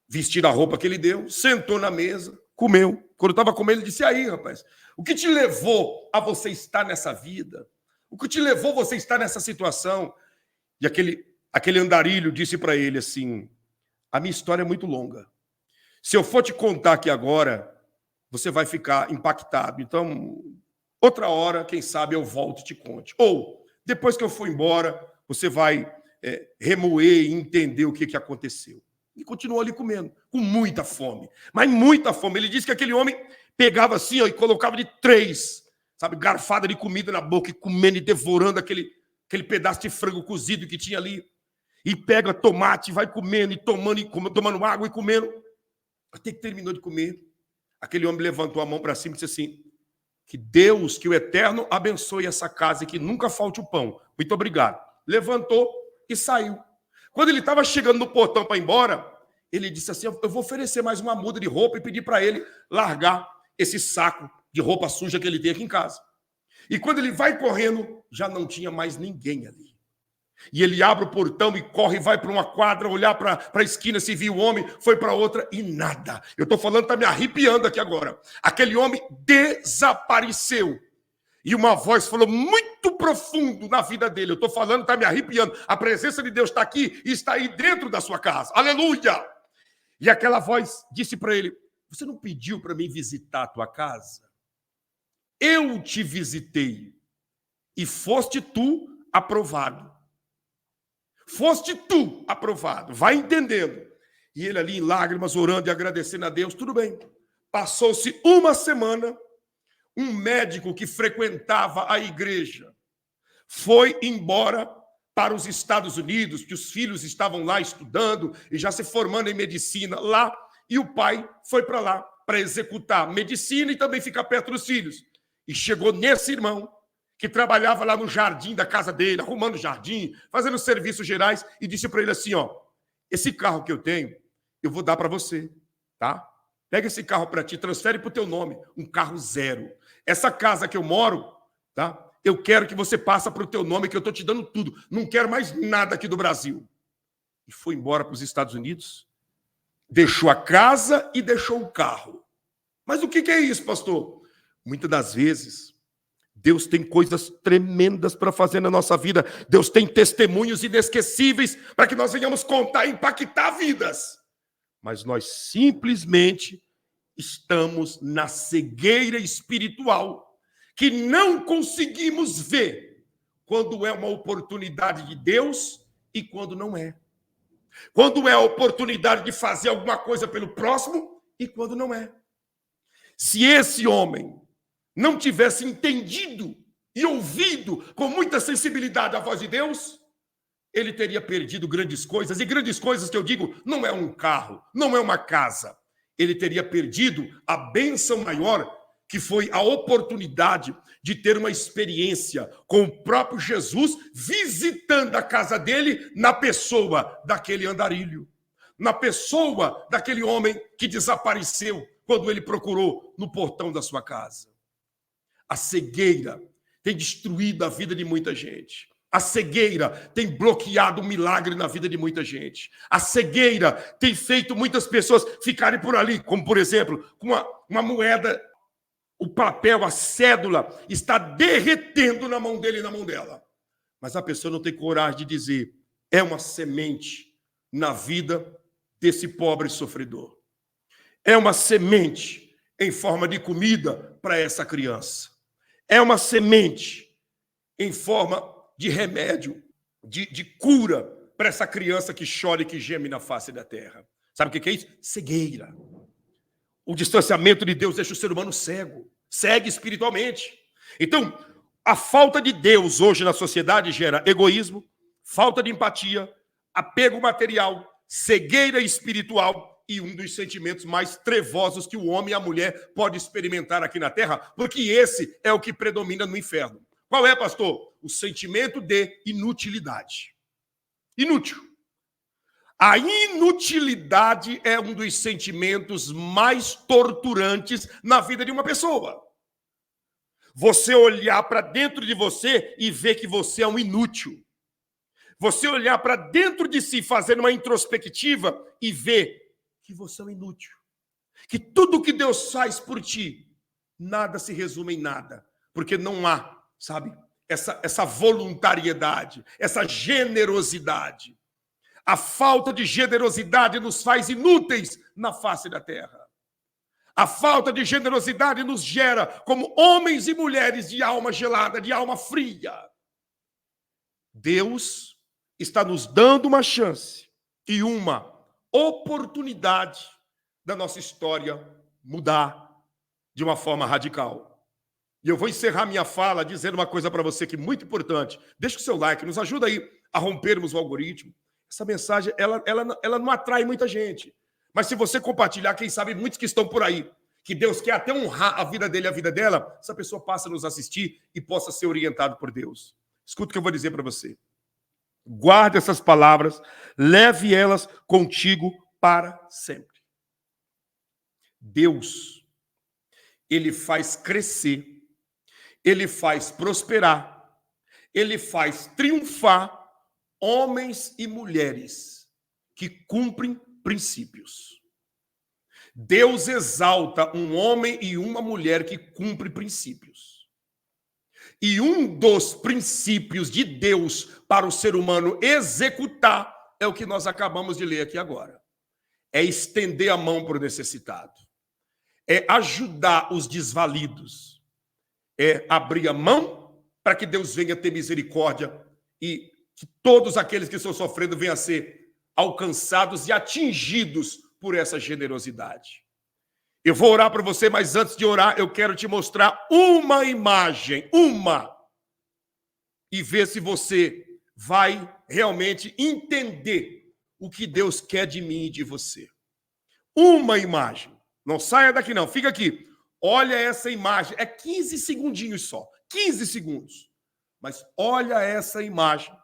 vestiu a roupa que ele deu, sentou na mesa, comeu. Quando estava comendo, ele disse: e aí, rapaz, o que te levou a você estar nessa vida? O que te levou a você estar nessa situação? E aquele andarilho disse para ele assim: a minha história é muito longa. Se eu for te contar aqui agora, você vai ficar impactado. Então, outra hora, quem sabe eu volto e te conte. Ou, depois que eu for embora, você vai remoer e entender o que aconteceu. E continuou ali comendo, com muita fome. Mas muita fome. Ele disse que aquele homem pegava assim, ó, e colocava de 3, sabe, garfada de comida na boca, e comendo e devorando aquele pedaço de frango cozido que tinha ali. E pega tomate, vai comendo e tomando água e comendo. Até que terminou de comer. Aquele homem levantou a mão para cima e disse assim: que Deus, que o Eterno abençoe essa casa e que nunca falte o pão. Muito obrigado. Levantou e saiu. Quando ele estava chegando no portão para ir embora, ele disse assim: eu vou oferecer mais uma muda de roupa e pedir para ele largar esse saco de roupa suja que ele tem aqui em casa. E quando ele vai correndo, já não tinha mais ninguém ali. E ele abre o portão e corre, vai para uma quadra, olhar para a esquina, se viu o homem, foi para outra e nada. Eu estou falando, está me arrepiando aqui agora. Aquele homem desapareceu. E uma voz falou muito profundo na vida dele. Eu estou falando, está me arrepiando. A presença de Deus está aqui e está aí dentro da sua casa. Aleluia! E aquela voz disse para ele: você não pediu para mim visitar a tua casa? Eu te visitei e foste tu aprovado. Foste tu aprovado. Vai entendendo. E ele ali em lágrimas, orando e agradecendo a Deus. Tudo bem. Passou-se uma semana. Um médico que frequentava a igreja foi embora para os Estados Unidos, que os filhos estavam lá estudando e já se formando em medicina lá, e o pai foi para lá para executar medicina e também ficar perto dos filhos. E chegou nesse irmão, que trabalhava lá no jardim da casa dele, arrumando o jardim, fazendo serviços gerais, e disse para ele assim, ó, esse carro que eu tenho, eu vou dar para você, tá? Pega esse carro para ti, transfere para o teu nome, um carro zero. Essa casa que eu moro, tá? Eu quero que você passe para o teu nome, que eu estou te dando tudo. Não quero mais nada aqui do Brasil. E foi embora para os Estados Unidos, deixou a casa e deixou o carro. Mas o que é isso, pastor? Muitas das vezes, Deus tem coisas tremendas para fazer na nossa vida. Deus tem testemunhos inesquecíveis para que nós venhamos contar e impactar vidas. Mas nós simplesmente estamos na cegueira espiritual, que não conseguimos ver quando é uma oportunidade de Deus e quando não é. Quando é a oportunidade de fazer alguma coisa pelo próximo e quando não é. Se esse homem não tivesse entendido e ouvido com muita sensibilidade a voz de Deus, ele teria perdido grandes coisas. E grandes coisas que eu digo, não é um carro, não é uma casa. Ele teria perdido a bênção maior, que foi a oportunidade de ter uma experiência com o próprio Jesus, visitando a casa dele na pessoa daquele andarilho, na pessoa daquele homem que desapareceu quando ele procurou no portão da sua casa. A cegueira tem destruído a vida de muita gente. A cegueira tem bloqueado o milagre na vida de muita gente. A cegueira tem feito muitas pessoas ficarem por ali, como, por exemplo, com uma moeda, o papel, a cédula, está derretendo na mão dele e na mão dela. Mas a pessoa não tem coragem de dizer, é uma semente na vida desse pobre sofredor. É uma semente em forma de comida para essa criança. É uma semente em forma de remédio, de cura para essa criança que chora e que geme na face da terra. Sabe o que é isso? Cegueira. O distanciamento de Deus deixa o ser humano cego, cego espiritualmente. Então, a falta de Deus hoje na sociedade gera egoísmo, falta de empatia, apego material, cegueira espiritual e um dos sentimentos mais trevosos que o homem e a mulher podem experimentar aqui na terra, porque esse é o que predomina no inferno. Qual é, pastor? O sentimento de inutilidade. Inútil. A inutilidade é um dos sentimentos mais torturantes na vida de uma pessoa. Você olhar para dentro de você e ver que você é um inútil. Você olhar para dentro de si, fazer uma introspectiva e ver que você é um inútil. Que tudo que Deus faz por ti, nada se resume em nada. Porque não há, sabe, essa voluntariedade, essa generosidade. A falta de generosidade nos faz inúteis na face da terra. A falta de generosidade nos gera como homens e mulheres de alma gelada, de alma fria. Deus está nos dando uma chance e uma oportunidade da nossa história mudar de uma forma radical. E eu vou encerrar minha fala dizendo uma coisa para você que é muito importante. Deixa o seu like, nos ajuda aí a rompermos o algoritmo. Essa mensagem, ela não atrai muita gente. Mas se você compartilhar, quem sabe muitos que estão por aí, que Deus quer até honrar a vida dele e a vida dela, essa pessoa passa a nos assistir e possa ser orientado por Deus. Escuta o que eu vou dizer para você. Guarde essas palavras, leve elas contigo para sempre. Deus, ele faz crescer, ele faz prosperar, ele faz triunfar homens e mulheres que cumprem princípios. Deus exalta um homem e uma mulher que cumpre princípios. E um dos princípios de Deus para o ser humano executar é o que nós acabamos de ler aqui agora. É estender a mão para o necessitado. É ajudar os desvalidos. É abrir a mão para que Deus venha ter misericórdia e que todos aqueles que estão sofrendo venham a ser alcançados e atingidos por essa generosidade. Eu vou orar para você, mas antes de orar, eu quero te mostrar uma imagem, e ver se você vai realmente entender o que Deus quer de mim e de você. Uma imagem. Não saia daqui não, fica aqui. Olha essa imagem, é 15 segundinhos só, 15 segundos. Mas olha essa imagem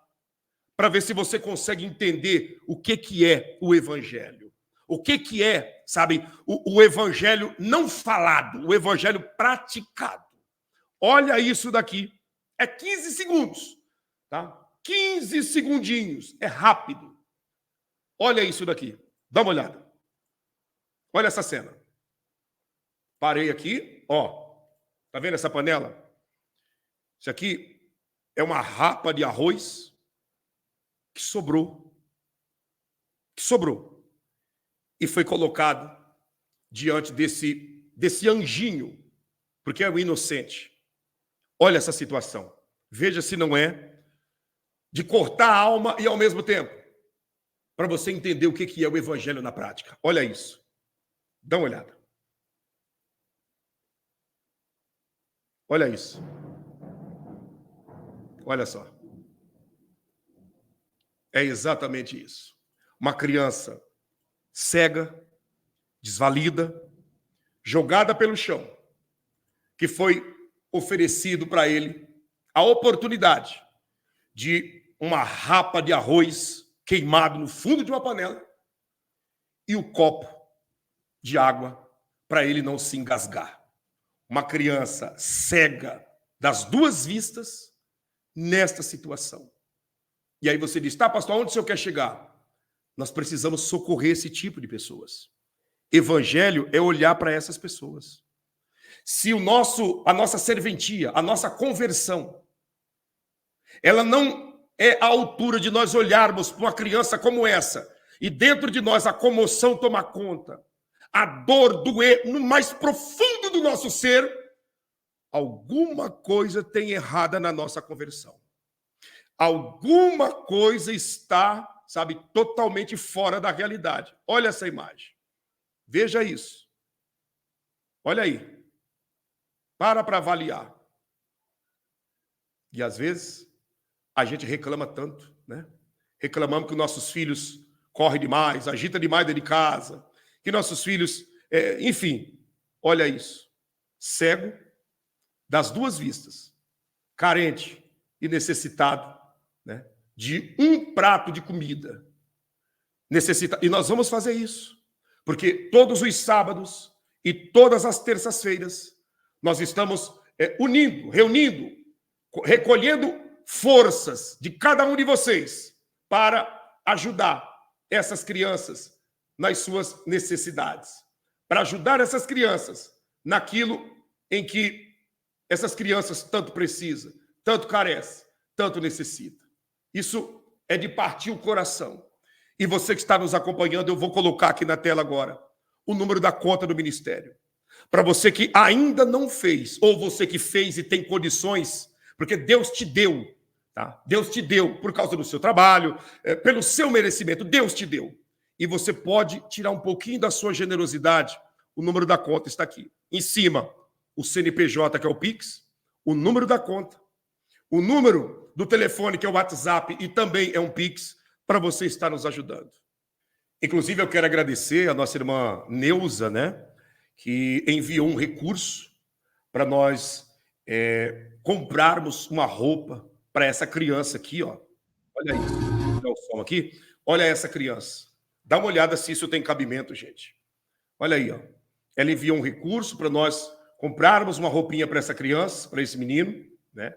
para ver se você consegue entender o que é o evangelho. O que é, sabe, o evangelho não falado, o evangelho praticado. Olha isso daqui. É 15 segundos, tá? 15 segundinhos, é rápido. Olha isso daqui, dá uma olhada. Olha essa cena. Parei aqui, ó. Tá vendo essa panela? Isso aqui é uma rapa de arroz que sobrou. E foi colocado diante desse anjinho, porque é o inocente. Olha essa situação. Veja se não é de cortar a alma e ao mesmo tempo, para você entender o que é o evangelho na prática. Olha isso. Dá uma olhada. Olha isso. Olha só. É exatamente isso. Uma criança cega, desvalida, jogada pelo chão, que foi oferecido para ele a oportunidade de uma rapa de arroz queimado no fundo de uma panela e o copo de água para ele não se engasgar. Uma criança cega das duas vistas nesta situação. E aí você diz, tá, pastor, onde o senhor quer chegar? Nós precisamos socorrer esse tipo de pessoas. Evangelho é olhar para essas pessoas. Se a nossa serventia, a nossa conversão, ela não é à altura de nós olharmos para uma criança como essa, e dentro de nós a comoção toma conta, a dor doer no mais profundo do nosso ser, alguma coisa tem errada na nossa conversão. Alguma coisa está, sabe, totalmente fora da realidade. Olha essa imagem. Veja isso. Olha aí. Para avaliar. E às vezes a gente reclama tanto, né? Reclamamos que nossos filhos correm demais, agitam demais dentro de casa, que nossos filhos, enfim, olha isso. Cego das duas vistas, carente e necessitado, né, de um prato de comida. E nós vamos fazer isso, porque todos os sábados e todas as terças-feiras nós estamos reunindo, recolhendo forças de cada um de vocês para ajudar essas crianças nas suas necessidades, para ajudar essas crianças naquilo em que essas crianças tanto precisam, tanto carecem, tanto necessitam. Isso é de partir o coração. E você que está nos acompanhando, eu vou colocar aqui na tela agora o número da conta do ministério. Para você que ainda não fez, ou você que fez e tem condições, porque Deus te deu, tá? Deus te deu por causa do seu trabalho, pelo seu merecimento, Deus te deu. E você pode tirar um pouquinho da sua generosidade. O número da conta está aqui. Em cima, o CNPJ, que é o Pix, o número da conta, o número do telefone, que é o WhatsApp, e também é um Pix, para você estar nos ajudando. Inclusive, eu quero agradecer a nossa irmã Neuza, né, que enviou um recurso para nós comprarmos uma roupa para essa criança aqui, ó. Olha isso. Vou dar o som aqui. Olha essa criança. Dá uma olhada se isso tem cabimento, gente. Olha aí, ó. Ela enviou um recurso para nós comprarmos uma roupinha para essa criança, para esse menino, né?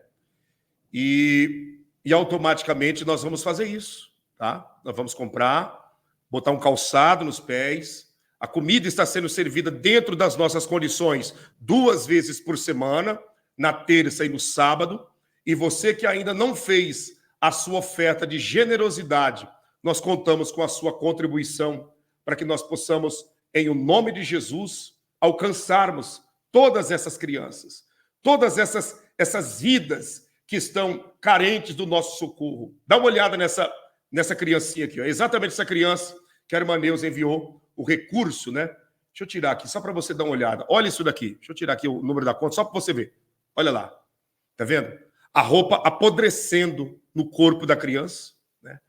E e automaticamente nós vamos fazer isso, tá? Nós vamos comprar, botar um calçado nos pés, a comida está sendo servida dentro das nossas condições 2 vezes por semana, na terça e no sábado, e você que ainda não fez a sua oferta de generosidade, nós contamos com a sua contribuição para que nós possamos, em o nome de Jesus, alcançarmos todas essas crianças, todas essas vidas que estão carentes do nosso socorro. Dá uma olhada nessa criancinha aqui, ó. Exatamente essa criança que a irmã Neuza enviou o recurso, né? Deixa eu tirar aqui, só para você dar uma olhada. Olha isso daqui. Deixa eu tirar aqui o número da conta, só para você ver. Olha lá. Tá vendo? A roupa apodrecendo no corpo da criança, né?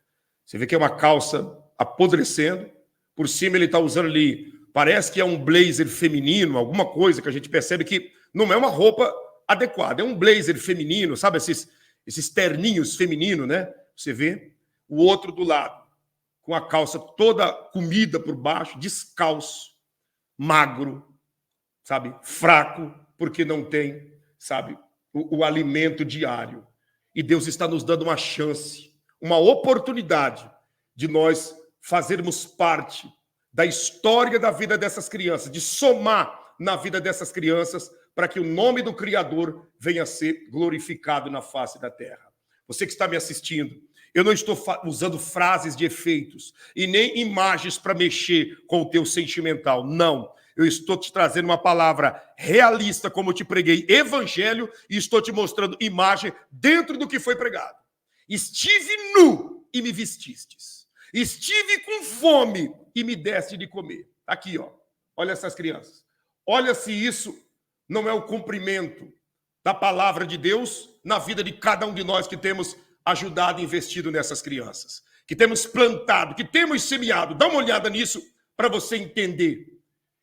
Você vê que é uma calça apodrecendo. Por cima ele está usando ali, parece que é um blazer feminino, alguma coisa que a gente percebe que não é uma roupa adequada. É um blazer feminino, sabe? Esses terninhos femininos, né? Você vê. O outro do lado, com a calça toda comida por baixo, descalço, magro, sabe? Fraco, porque não tem, sabe, o alimento diário. E Deus está nos dando uma chance, uma oportunidade de nós fazermos parte da história da vida dessas crianças, de somar na vida dessas crianças para que o nome do Criador venha a ser glorificado na face da terra. Você que está me assistindo, eu não estou usando frases de efeitos e nem imagens para mexer com o teu sentimental. Não. Eu estou te trazendo uma palavra realista, como eu te preguei, evangelho, e estou te mostrando imagem dentro do que foi pregado. Estive nu e me vestistes. Estive com fome e me deste de comer. Aqui, ó. Olha essas crianças. Olha se isso não é o cumprimento da palavra de Deus na vida de cada um de nós que temos ajudado e investido nessas crianças, que temos plantado, que temos semeado. Dá uma olhada nisso para você entender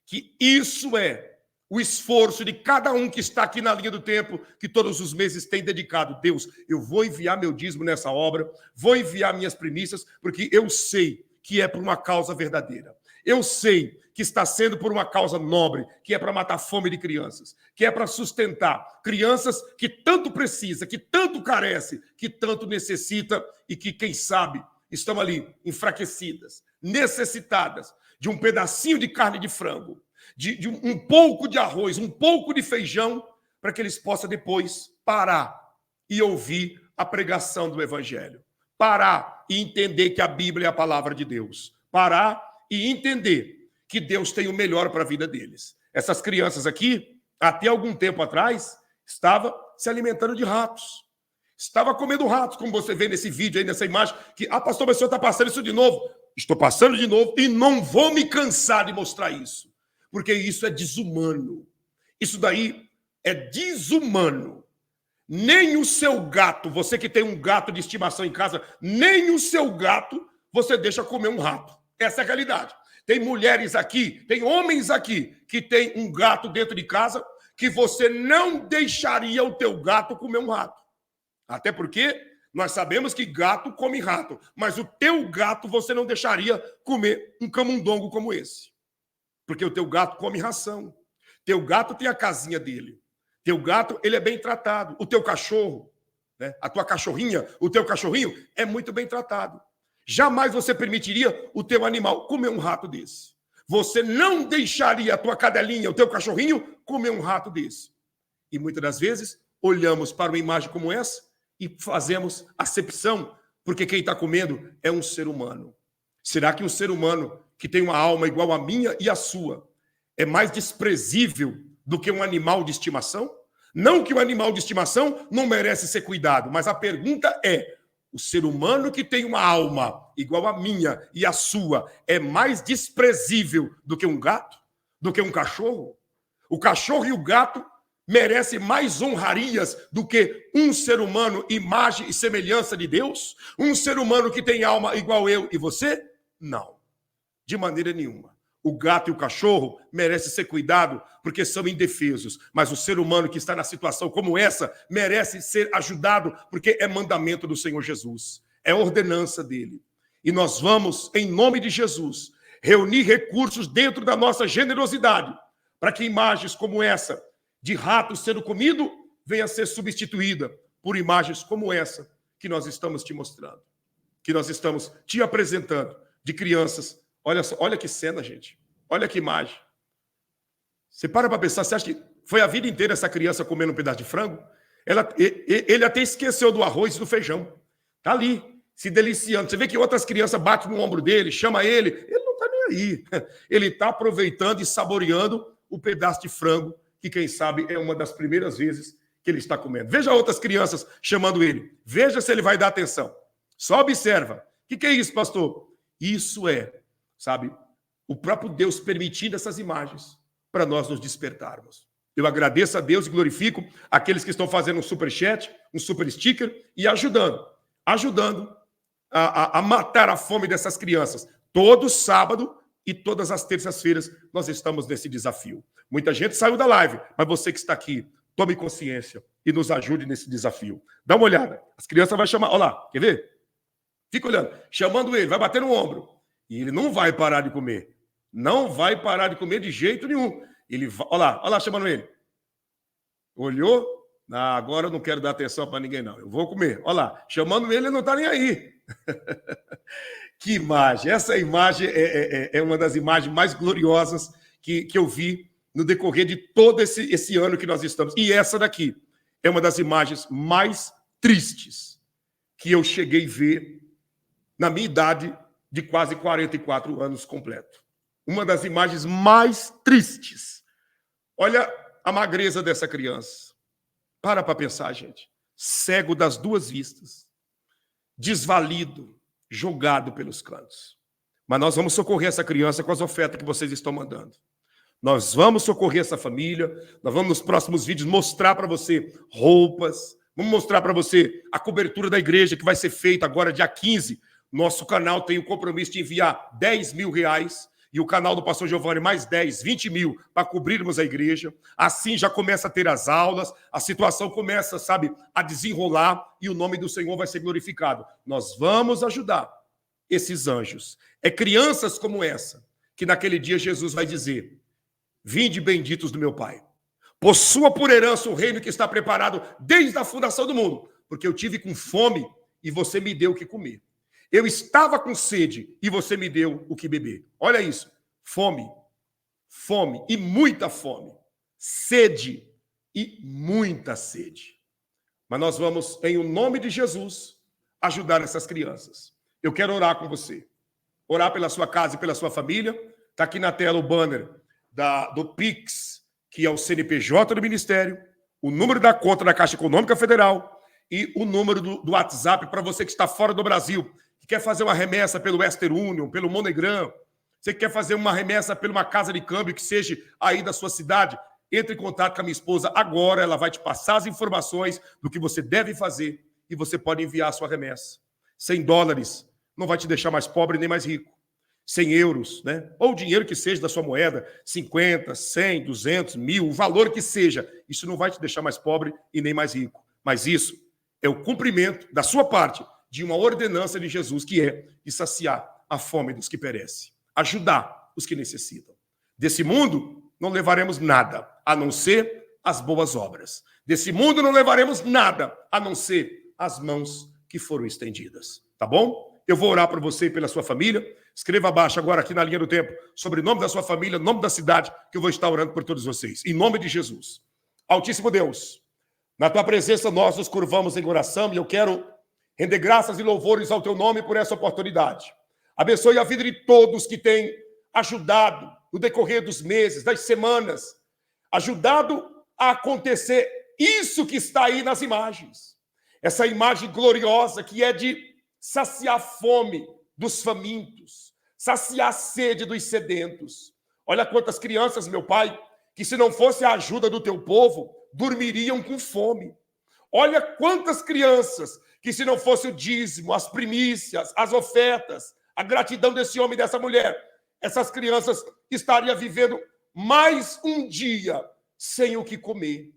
que isso é o esforço de cada um que está aqui na linha do tempo, que todos os meses tem dedicado. Deus, eu vou enviar meu dízimo nessa obra, vou enviar minhas primícias, porque eu sei que é por uma causa verdadeira. Eu sei que está sendo por uma causa nobre, que é para matar a fome de crianças, que é para sustentar crianças que tanto precisa, que tanto carece, que tanto necessita e que, quem sabe, estão ali enfraquecidas, necessitadas de um pedacinho de carne de frango, de um pouco de arroz, um pouco de feijão, para que eles possam depois parar e ouvir a pregação do Evangelho. Parar e entender que a Bíblia é a palavra de Deus. Parar e entender que Deus tem o melhor para a vida deles. Essas crianças aqui, até algum tempo atrás, estavam se alimentando de ratos. Estava comendo ratos, como você vê nesse vídeo aí, nessa imagem, que, pastor, mas o senhor está passando isso de novo. Estou passando de novo e não vou me cansar de mostrar isso, porque isso é desumano. Isso daí é desumano. Nem o seu gato, você que tem um gato de estimação em casa, nem o seu gato você deixa comer um rato. Essa é a realidade. Tem mulheres aqui, tem homens aqui que tem um gato dentro de casa que você não deixaria o teu gato comer um rato. Até porque nós sabemos que gato come rato, mas o teu gato você não deixaria comer um camundongo como esse. Porque o teu gato come ração. Teu gato tem a casinha dele. Teu gato, ele é bem tratado. O teu cachorro, né? A tua cachorrinha, o teu cachorrinho é muito bem tratado. Jamais você permitiria o teu animal comer um rato desse. Você não deixaria a tua cadelinha, o teu cachorrinho, comer um rato desse. E muitas das vezes olhamos para uma imagem como essa e fazemos acepção, porque quem está comendo é um ser humano. Será que um ser humano que tem uma alma igual à minha e à sua é mais desprezível do que um animal de estimação? Não que o animal de estimação não merece ser cuidado, mas a pergunta é: o ser humano que tem uma alma igual à minha e à sua é mais desprezível do que um gato? Do que um cachorro? O cachorro e o gato merecem mais honrarias do que um ser humano, imagem e semelhança de Deus? Um ser humano que tem alma igual eu e você? Não, de maneira nenhuma. O gato e o cachorro merecem ser cuidados porque são indefesos. Mas o ser humano que está na situação como essa merece ser ajudado porque é mandamento do Senhor Jesus. É ordenança dele. E nós vamos, em nome de Jesus, reunir recursos dentro da nossa generosidade para que imagens como essa de ratos sendo comido venha a ser substituída por imagens como essa que nós estamos te mostrando, que nós estamos te apresentando, de crianças. Olha só, olha que cena, gente. Olha que imagem. Você para pensar, você acha que foi a vida inteira essa criança comendo um pedaço de frango? Ele até esqueceu do arroz e do feijão. Está ali, se deliciando. Você vê que outras crianças batem no ombro dele, chama ele não está nem aí. Ele está aproveitando e saboreando o pedaço de frango, que quem sabe é uma das primeiras vezes que ele está comendo. Veja outras crianças chamando ele. Veja se ele vai dar atenção. Só observa. O que é isso, pastor? Isso é, sabe, o próprio Deus permitindo essas imagens para nós nos despertarmos. Eu agradeço a Deus e glorifico aqueles que estão fazendo um superchat, um super sticker e ajudando a matar a fome dessas crianças. Todo sábado e todas as terças-feiras nós estamos nesse desafio. Muita gente saiu da live, mas você que está aqui, tome consciência e nos ajude nesse desafio. Dá uma olhada. As crianças vão chamar. Olha lá, quer ver? Fica olhando. Chamando ele, vai bater no ombro. E ele não vai parar de comer. Não vai parar de comer de jeito nenhum. Ele vai, olha lá chamando ele. Olhou? Ah, agora eu não quero dar atenção para ninguém, não. Eu vou comer. Olha lá, chamando ele não está nem aí. Que imagem. Essa imagem é uma das imagens mais gloriosas que eu vi no decorrer de todo esse ano que nós estamos. E essa daqui é uma das imagens mais tristes que eu cheguei a ver na minha idade de quase 44 anos completo. Uma das imagens mais tristes. Olha a magreza dessa criança. Para pensar, gente. Cego das duas vistas. Desvalido, jogado pelos cantos. Mas nós vamos socorrer essa criança com as ofertas que vocês estão mandando. Nós vamos socorrer essa família. Nós vamos, nos próximos vídeos, mostrar para você roupas. Vamos mostrar para você a cobertura da igreja que vai ser feita agora, dia 15. Nosso canal tem o compromisso de enviar R$10.000 e o canal do pastor Giovanni mais 10, 20 mil para cobrirmos a igreja. Assim já começa a ter as aulas, a situação começa, sabe, a desenrolar e o nome do Senhor vai ser glorificado. Nós vamos ajudar esses anjos. É crianças como essa que naquele dia Jesus vai dizer: vinde benditos do meu Pai. Possua por herança o reino que está preparado desde a fundação do mundo, porque eu tive com fome e você me deu o que comer. Eu estava com sede e você me deu o que beber. Olha isso. Fome. Fome e muita fome. Sede e muita sede. Mas nós vamos, em o nome de Jesus, ajudar essas crianças. Eu quero orar com você. Orar pela sua casa e pela sua família. Está aqui na tela o banner do Pix, que é o CNPJ do Ministério, o número da conta da Caixa Econômica Federal e o número do WhatsApp para você que está fora do Brasil, que quer fazer uma remessa pelo Western Union, pelo MoneyGram, você que quer fazer uma remessa por uma casa de câmbio que seja aí da sua cidade, entre em contato com a minha esposa agora, ela vai te passar as informações do que você deve fazer e você pode enviar a sua remessa. $100 não vai te deixar mais pobre nem mais rico. 100 euros, né? Ou o dinheiro que seja da sua moeda, 50, 100, 200, 1.000, o valor que seja, isso não vai te deixar mais pobre e nem mais rico. Mas isso é o cumprimento da sua parte de uma ordenança de Jesus, que é de saciar a fome dos que perecem, ajudar os que necessitam. Desse mundo não levaremos nada, a não ser as boas obras. Desse mundo não levaremos nada, a não ser as mãos que foram estendidas. Tá bom? Eu vou orar por você e pela sua família. Escreva abaixo agora aqui na linha do tempo sobre o nome da sua família, nome da cidade, que eu vou estar orando por todos vocês. Em nome de Jesus. Altíssimo Deus, na tua presença nós nos curvamos em oração e eu quero render graças e louvores ao teu nome por essa oportunidade. Abençoe a vida de todos que têm ajudado no decorrer dos meses, das semanas, ajudado a acontecer isso que está aí nas imagens. Essa imagem gloriosa que é de saciar a fome dos famintos, saciar a sede dos sedentos. Olha quantas crianças, meu Pai, que se não fosse a ajuda do teu povo, dormiriam com fome. Olha quantas crianças que se não fosse o dízimo, as primícias, as ofertas, a gratidão desse homem e dessa mulher, essas crianças estariam vivendo mais um dia sem o que comer.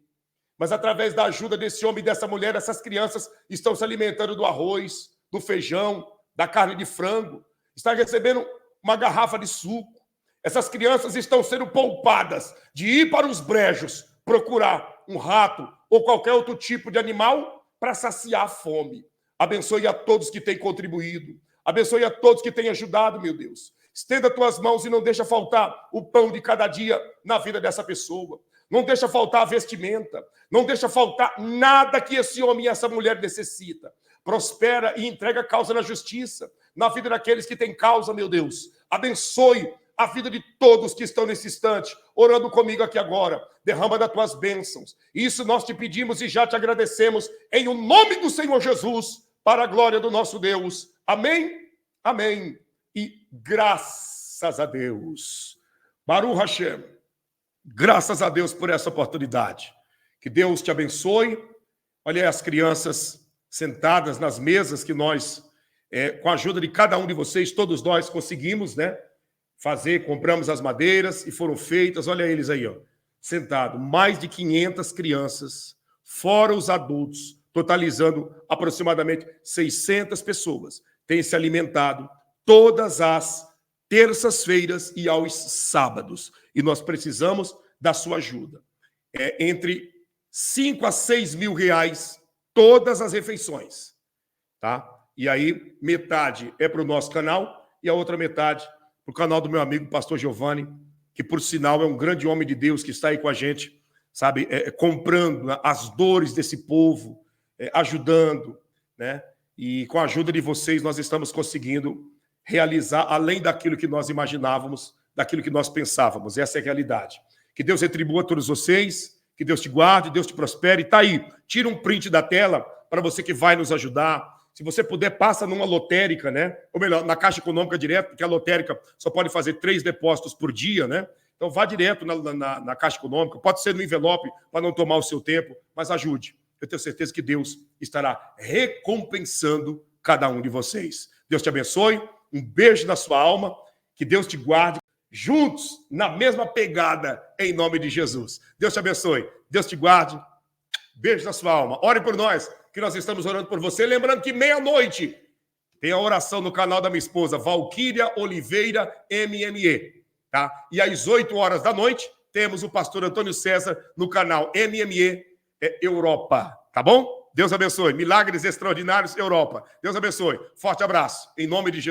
Mas através da ajuda desse homem e dessa mulher, essas crianças estão se alimentando do arroz, do feijão, da carne de frango, estão recebendo uma garrafa de suco. Essas crianças estão sendo poupadas de ir para os brejos procurar um rato ou qualquer outro tipo de animal para saciar a fome. Abençoe a todos que têm contribuído. Abençoe a todos que têm ajudado, meu Deus. Estenda tuas mãos e não deixa faltar o pão de cada dia na vida dessa pessoa. Não deixa faltar a vestimenta. Não deixa faltar nada que esse homem e essa mulher necessita. Prospera e entrega causa na justiça, na vida daqueles que têm causa, meu Deus. Abençoe a vida de todos que estão nesse instante, orando comigo aqui agora. Derrama das tuas bênçãos. Isso nós te pedimos e já te agradecemos em o nome do Senhor Jesus, para a glória do nosso Deus. Amém? Amém. E graças a Deus. Baruch Hashem. Graças a Deus por essa oportunidade. Que Deus te abençoe. Olha aí as crianças sentadas nas mesas que nós, com a ajuda de cada um de vocês, todos nós conseguimos, né? Compramos as madeiras e foram feitas, olha eles aí, ó, sentado, mais de 500 crianças, fora os adultos, totalizando aproximadamente 600 pessoas, têm se alimentado todas as terças-feiras e aos sábados, e nós precisamos da sua ajuda. Entre 5 a 6 mil reais, todas as refeições, tá? E aí, metade é para o nosso canal e a outra metade para o canal do meu amigo pastor Giovanni, que por sinal é um grande homem de Deus que está aí com a gente, sabe, comprando as dores desse povo, ajudando, né? E com a ajuda de vocês nós estamos conseguindo realizar além daquilo que nós imaginávamos, daquilo que nós pensávamos. Essa é a realidade. Que Deus retribua a todos vocês, que Deus te guarde, Deus te prospere. Está aí, tira um print da tela para você que vai nos ajudar. Se você puder, passa numa lotérica, né? Ou melhor, na Caixa Econômica direto, porque a lotérica só pode fazer 3 depósitos por dia, né? Então vá direto na Caixa Econômica, pode ser no envelope para não tomar o seu tempo, mas ajude. Eu tenho certeza que Deus estará recompensando cada um de vocês. Deus te abençoe, um beijo na sua alma, que Deus te guarde, juntos, na mesma pegada, em nome de Jesus. Deus te abençoe, Deus te guarde, beijo na sua alma. Ore por nós, que nós estamos orando por você. Lembrando que meia-noite tem a oração no canal da minha esposa, Valquíria Oliveira MME, tá? E às 8 horas da noite temos o pastor Antônio César no canal MME Europa, tá bom? Deus abençoe. Milagres extraordinários Europa. Deus abençoe. Forte abraço. Em nome de Jesus.